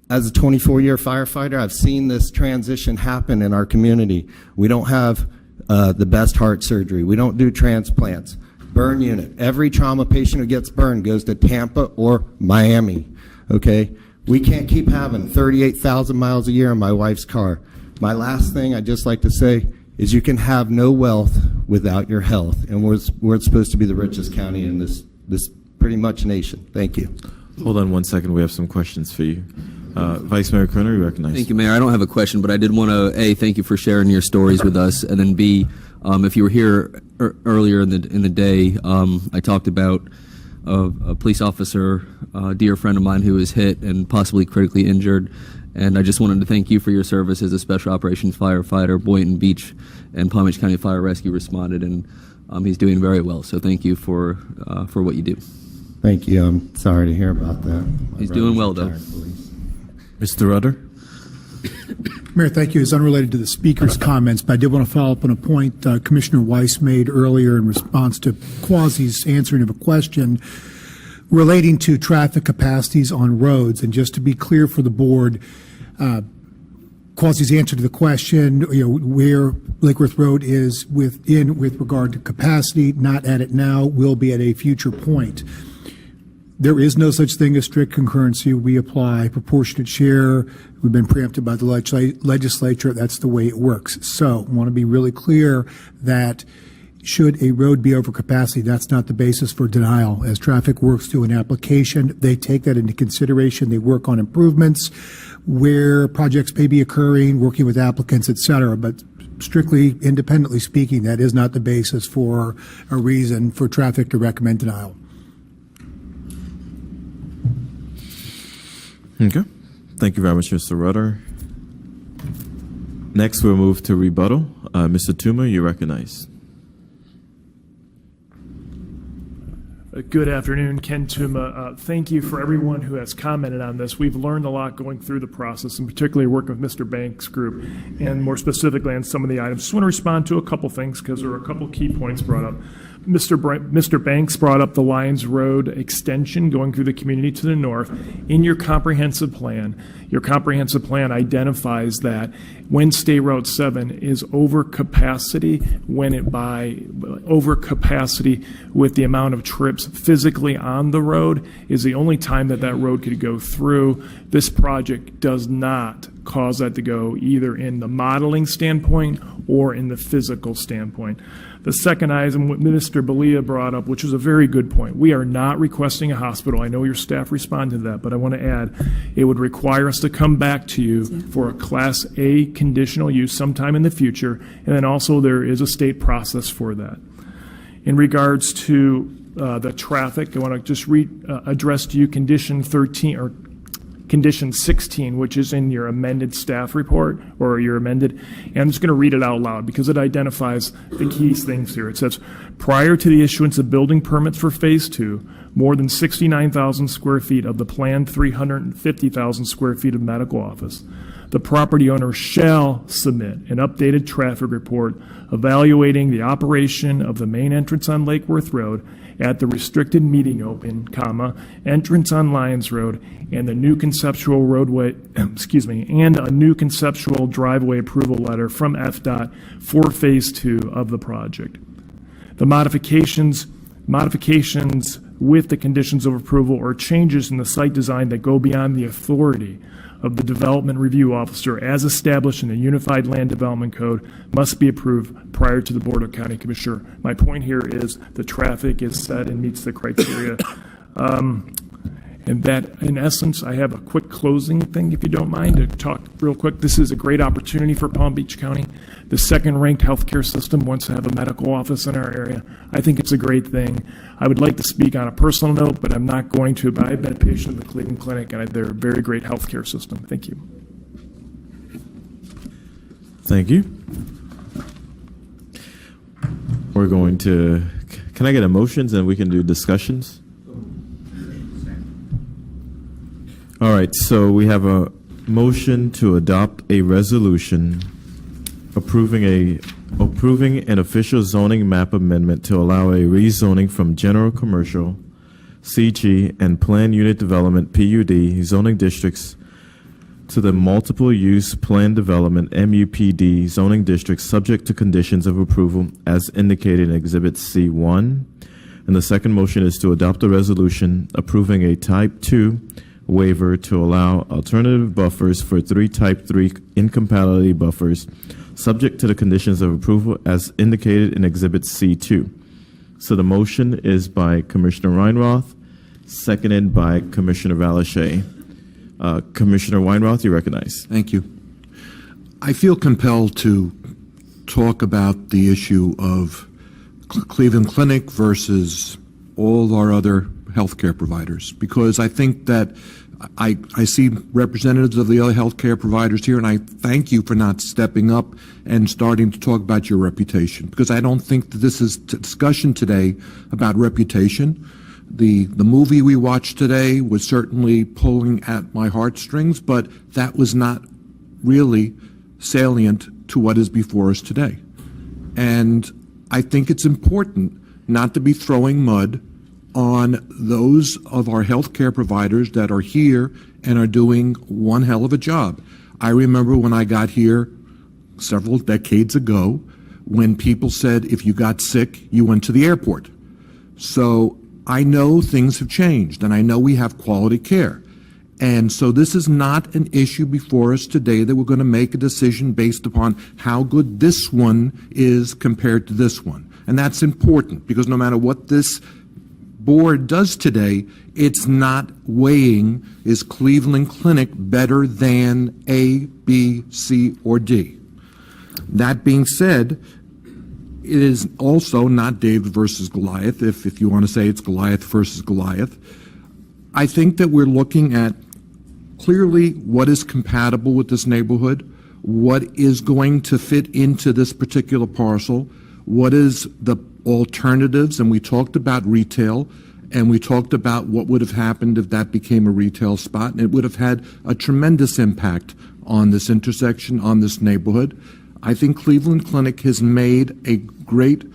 As a 24-year firefighter, I've seen this transition happen in our community. We don't have the best heart surgery. We don't do transplants. Burn unit. Every trauma patient who gets burned goes to Tampa or Miami, okay? We can't keep having 38,000 miles a year in my wife's car. My last thing I'd just like to say is you can have no wealth without your health, and we're supposed to be the richest county in this pretty much nation. Thank you. Hold on one second. We have some questions for you. Vice Mayor Kerner, you recognize. Thank you, Mayor. I don't have a question, but I did want to, A, thank you for sharing your stories with us, and then B, if you were here earlier in the day, I talked about a police officer, a dear friend of mine who was hit and possibly critically injured, and I just wanted to thank you for your service as a special operations firefighter. Boynton Beach and Palm Beach County Fire Rescue responded, and he's doing very well, so thank you for what you do. Thank you. I'm sorry to hear about that. He's doing well, though. Mr. Rudder? Mayor, thank you. It's unrelated to the speaker's comments, but I did want to follow up on a point Commissioner Weiss made earlier in response to Quasi's answering of a question relating to traffic capacities on roads. And just to be clear for the board, Quasi's answer to the question, where Lake Worth Road is with regard to capacity, not at it now, will be at a future point. There is no such thing as strict concurrency. We apply proportionate share. We've been preempted by the legislature. That's the way it works. So I want to be really clear that should a road be over capacity, that's not the basis for denial. As traffic works through an application, they take that into consideration. They work on improvements where projects may be occurring, working with applicants, et cetera. But strictly independently speaking, that is not the basis for a reason for traffic to recommend denial. Okay. Thank you very much, Mr. Rudder. Next, we'll move to rebuttal. Mr. Toomer, you're recognized. Good afternoon, Ken Tuma. Thank you for everyone who has commented on this. We've learned a lot going through the process, and particularly working with Mr. Banks' group, and more specifically on some of the items. Just want to respond to a couple things because there are a couple key points brought up. Mr. Banks brought up the Lyons Road extension going through the community to the north. In your comprehensive plan identifies that when State Road 7 is over capacity, over capacity with the amount of trips physically on the road is the only time that road could go through. This project does not cause that to go either in the modeling standpoint or in the physical standpoint. The second item, what Minister Belia brought up, which was a very good point. We are not requesting a hospital. I know your staff responded to that, but I want to add, it would require us to come back to you for a Class A conditional use sometime in the future, and then also there is a state process for that. In regards to the traffic, I want to just address to you condition 13 or condition 16, which is in your amended staff report or your amended, and I'm just going to read it out loud because it identifies the key things here. It says, prior to the issuance of building permits for Phase 2, more than 69,000 square feet of the planned 350,000 square feet of medical office, the property owner shall submit an updated traffic report evaluating the operation of the main entrance on Lake Worth Road at the restricted meeting open, entrance on Lyons Road, and the new concession conceptual roadway, and a new conceptual driveway approval letter from FDOT for Phase 2 of the project. The modifications with the conditions of approval or changes in the site design that go beyond the authority of the Development Review Officer as established in the Unified Land Development Code must be approved prior to the Board of County Commissioner. My point here is the traffic is set and meets the criteria. And that, in essence, I have a quick closing thing, if you don't mind, to talk real quick. This is a great opportunity for Palm Beach County. The second-ranked healthcare system wants to have a medical office in our area. I think it's a great thing. I would like to speak on a personal note, but I'm not going to. But I've been a patient of the Cleveland Clinic, and they're a very great healthcare system. Thank you. Thank you. We're going to, can I get a motions and we can do discussions? All right, so we have a motion to adopt a resolution approving an official zoning map amendment to allow a rezoning from general commercial, CG, and planned unit development, PUD, zoning districts to the multiple use plan development, MUPD, zoning districts subject to conditions of approval as indicated in Exhibit C1. And the second motion is to adopt a resolution approving a Type 2 waiver to allow alternative buffers for 3 Type 3 incompatibility buffers subject to the conditions of approval as indicated in Exhibit C2. So the motion is by Commissioner Weinroth, seconded by Commissioner Valasche. Commissioner Weinroth, you recognize. Thank you. I feel compelled to talk about the issue of Cleveland Clinic versus all our other healthcare providers, because I think that I see representatives of the other healthcare providers here, and I thank you for not stepping up and starting to talk about your reputation, because I don't think that this is discussion today about reputation. The movie we watched today was certainly pulling at my heartstrings, but that was not really salient to what is before us today. And I think it's important not to be throwing mud on those of our healthcare providers that are here and are doing one hell of a job. I remember when I got here several decades ago when people said if you got sick, you went to the airport. So I know things have changed, and I know we have quality care. And so this is not an issue before us today that we're going to make a decision based upon how good this one is compared to this one. And that's important, because no matter what this board does today, it's not weighing, is Cleveland Clinic better than A, B, C, or D? That being said, it is also not David versus Goliath, if you want to say it's Goliath versus Goliath. I think that we're looking at clearly what is compatible with this neighborhood, what is going to fit into this particular parcel, what is the alternatives, and we talked about retail, and we talked about what would have happened if that became a retail spot, and it would have had a tremendous impact on this intersection, on this neighborhood. I think Cleveland Clinic has made a great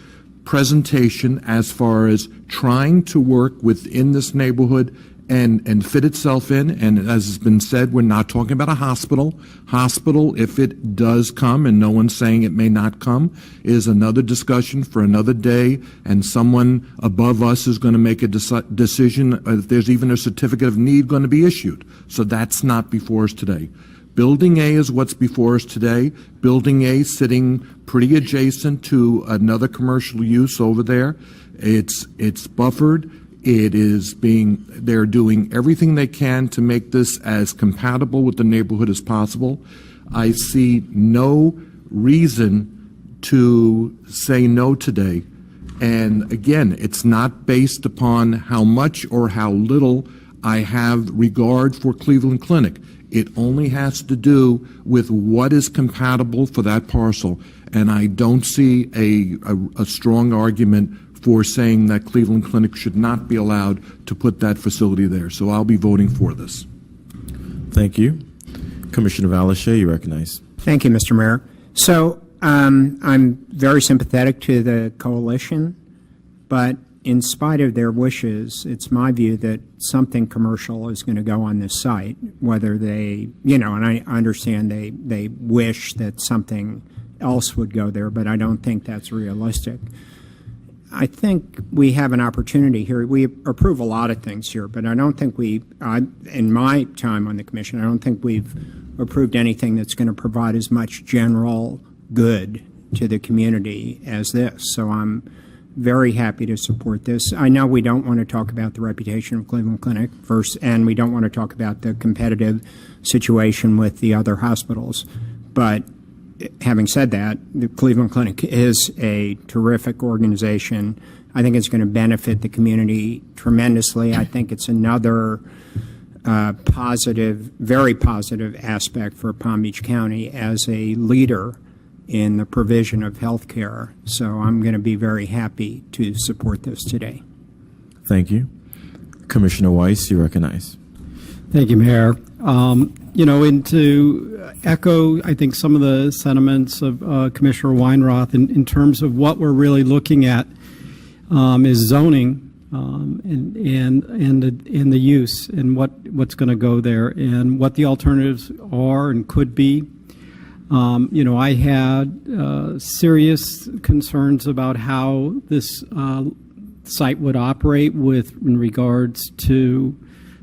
presentation as far as trying to work within this neighborhood and fit itself in. And as has been said, we're not talking about a hospital. Hospital, if it does come, and no one's saying it may not come, is another discussion for another day, and someone above us is going to make a decision if there's even a certificate of need going to be issued. So that's not before us today. Building A is what's before us today. Building A sitting pretty adjacent to another commercial use over there. It's buffered. They're doing everything they can to make this as compatible with the neighborhood as possible. I see no reason to say no today. And again, it's not based upon how much or how little I have regard for Cleveland Clinic. It only has to do with what is compatible for that parcel. And I don't see a strong argument for saying that Cleveland Clinic should not be allowed to put that facility there. So I'll be voting for this. Thank you. Commissioner Valasche, you recognize. Thank you, Mr. Mayor. So I'm very sympathetic to the coalition, but in spite of their wishes, it's my view that something commercial is going to go on this site, whether they, and I understand they wish that something else would go there, but I don't think that's realistic. I think we have an opportunity here. We approve a lot of things here, but I don't think in my time on the commission, I don't think we've approved anything that's going to provide as much general good to the community as this. So I'm very happy to support this. I know we don't want to talk about the reputation of Cleveland Clinic first, and we don't want to talk about the competitive situation with the other hospitals. But having said that, the Cleveland Clinic is a terrific organization. I think it's going to benefit the community tremendously. I think it's another very positive aspect for Palm Beach County as a leader in the provision of health care. So I'm going to be very happy to support this today. Thank you. Commissioner Weiss, you recognize. Thank you, Mayor. And to echo, I think, some of the sentiments of Commissioner Weinroth in terms of what we're really looking at is zoning and the use and what's going to go there and what the alternatives are and could be. I had serious concerns about how this site would operate in regards to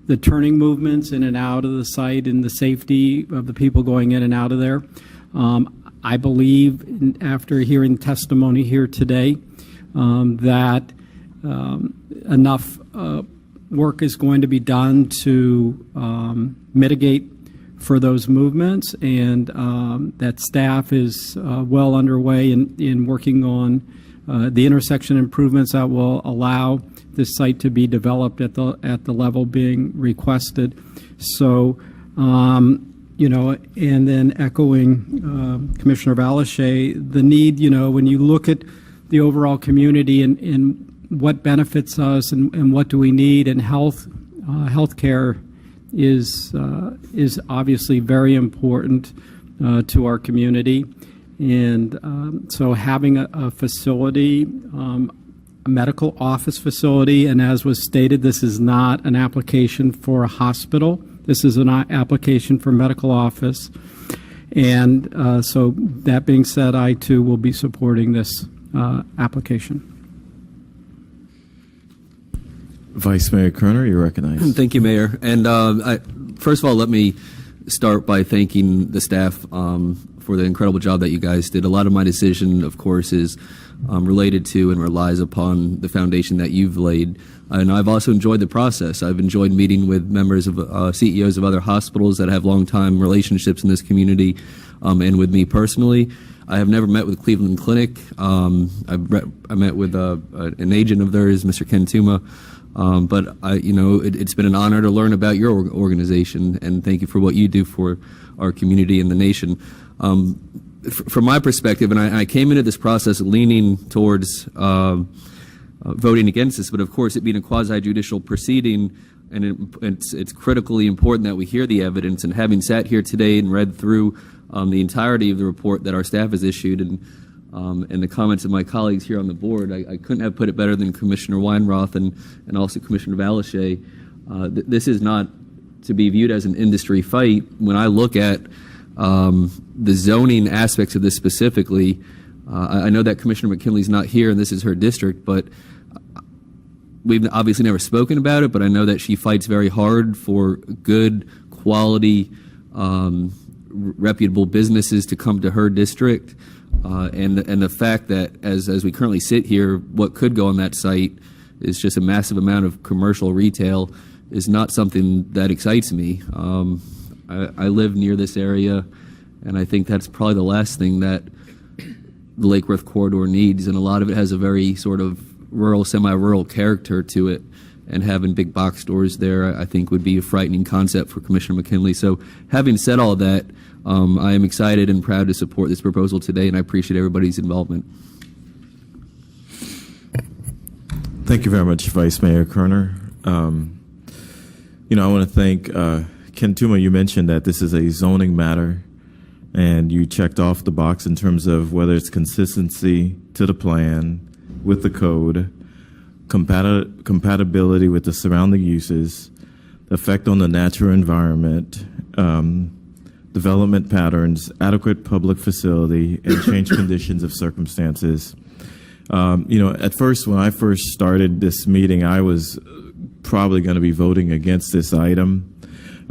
the turning movements in and out of the site and the safety of the people going in and out of there. I believe, after hearing testimony here today, that enough work is going to be done to mitigate for those movements, and that staff is well underway in working on the intersection improvements that will allow this site to be developed at the level being requested. So, and then echoing Commissioner Valashe, the need, when you look at the overall community and what benefits us and what do we need, and healthcare is obviously very important to our community. And so having a facility, a medical office facility, and as was stated, this is not an application for a hospital. This is an application for medical office. And so that being said, I too will be supporting this application. Vice Mayor Kerner, you're recognized. Thank you, Mayor. And first of all, let me start by thanking the staff for the incredible job that you guys did. A lot of my decision, of course, is related to and relies upon the foundation that you've laid. And I've also enjoyed the process. I've enjoyed meeting with members of CEOs of other hospitals that have long-time relationships in this community, and with me personally. I have never met with Cleveland Clinic. I met with an agent of theirs, Mr. Ken Tuma. But it's been an honor to learn about your organization, and thank you for what you do for our community and the nation. From my perspective, and I came into this process leaning towards voting against this, but of course, it being a quasi-judicial proceeding, and it's critically important that we hear the evidence. And having sat here today and read through the entirety of the report that our staff has issued, and the comments of my colleagues here on the board, I couldn't have put it better than Commissioner Weinroth and also Commissioner Valashe. This is not to be viewed as an industry fight. When I look at the zoning aspects of this specifically, I know that Commissioner McKinley's not here and this is her district, but we've obviously never spoken about it, but I know that she fights very hard for good, quality, reputable businesses to come to her district. And the fact that as we currently sit here, what could go on that site is just a massive amount of commercial retail is not something that excites me. I live near this area, and I think that's probably the last thing that the Lake Worth corridor needs, and a lot of it has a very sort of rural, semi-rural character to it, and having big box stores there, I think, would be a frightening concept for Commissioner McKinley. So having said all that, I am excited and proud to support this proposal today, and I appreciate everybody's involvement. Thank you very much, Vice Mayor Kerner. I want to thank Ken Tuma. You mentioned that this is a zoning matter, and you checked off the box in terms of whether it's consistency to the plan with the code. compatibility with the surrounding uses, effect on the natural environment, development patterns, adequate public facility, and change conditions of circumstances. At first, when I first started this meeting, I was probably going to be voting against this item,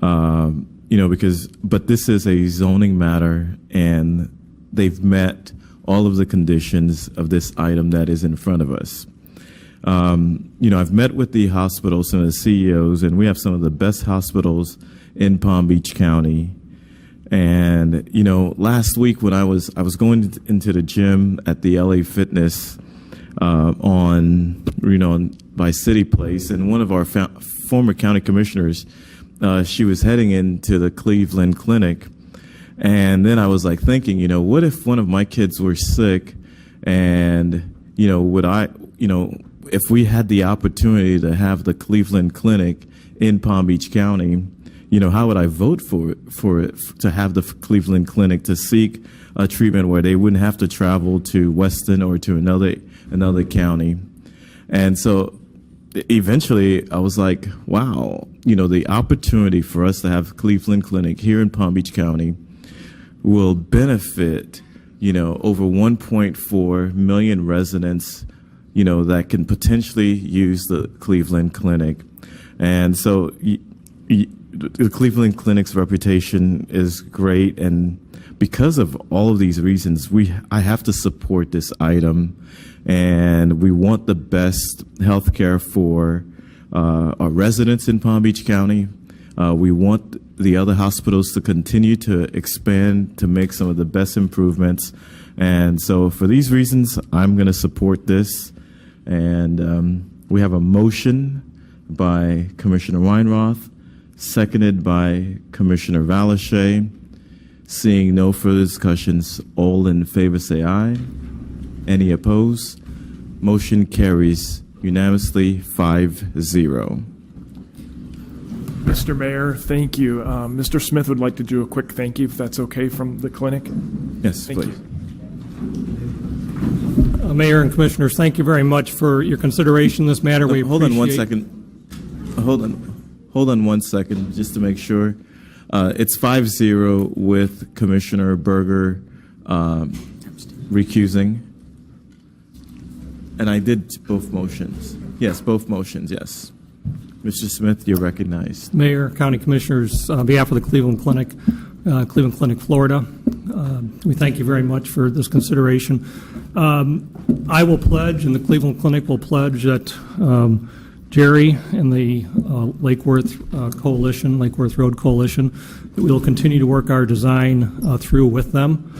but this is a zoning matter, and they've met all of the conditions of this item that is in front of us. I've met with the hospitals and the CEOs, and we have some of the best hospitals in Palm Beach County. And last week when I was going into the gym at the LA Fitness by City Place, and one of our former county commissioners, she was heading into the Cleveland Clinic, and then I was like thinking, what if one of my kids were sick, and if we had the opportunity to have the Cleveland Clinic in Palm Beach County, how would I vote for it to have the Cleveland Clinic to seek a treatment where they wouldn't have to travel to Weston or to another county? And so eventually I was like, wow, the opportunity for us to have Cleveland Clinic here in Palm Beach County will benefit, over 1.4 million residents, that can potentially use the Cleveland Clinic. And so the Cleveland Clinic's reputation is great, and because of all of these reasons, I have to support this item, and we want the best health care for our residents in Palm Beach County. We want the other hospitals to continue to expand, to make some of the best improvements. And so for these reasons, I'm going to support this. And we have a motion by Commissioner Weinroth, seconded by Commissioner Valashay. Seeing no further discussions, all in favor say aye. Any opposed? Motion carries unanimously 5-0. Mr. Mayor, thank you. Mr. Smith would like to do a quick thank you, if that's okay, from the clinic. Yes, Thank please. you. Mayor and Commissioners, thank you very much for your consideration in this matter. We Hold on one appreciate- second. Hold on one second, just to make sure. It's 5-0 with Commissioner Berger recusing. And I did both motions. Yes, both motions, yes. Mr. Smith, you're recognized. Mayor, County Commissioners, on behalf of the Cleveland Clinic, Florida, we thank you very much for this consideration. I will pledge, and the Cleveland Clinic will pledge, that Jerry and the Lake Worth Coalition, Lake Worth Road Coalition, that we will continue to work our design through with them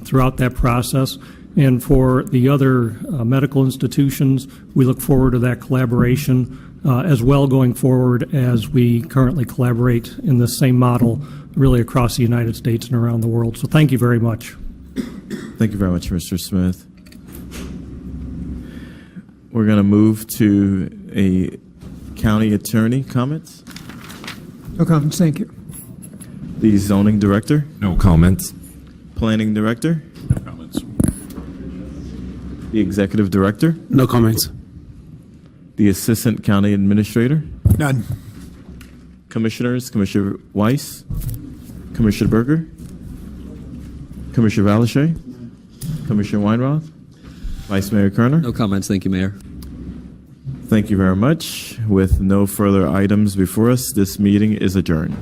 throughout that process. And for the other medical institutions, we look forward to that collaboration as well going forward, as we currently collaborate in the same model really across the United States and around the world. So thank you very much. Thank you very much, Mr. Smith. We're going to move to a county attorney comments. No comments, thank you. The zoning director. No comments. Planning director. No comments. The executive director. No comments. The assistant county administrator. None. Commissioners, Commissioner Weiss, Commissioner Berger, Commissioner Valashay, Commissioner Weinroth, Vice Mayor Kerner. No comments. Thank you, Mayor. Thank you very much. With no further items before us, this meeting is adjourned.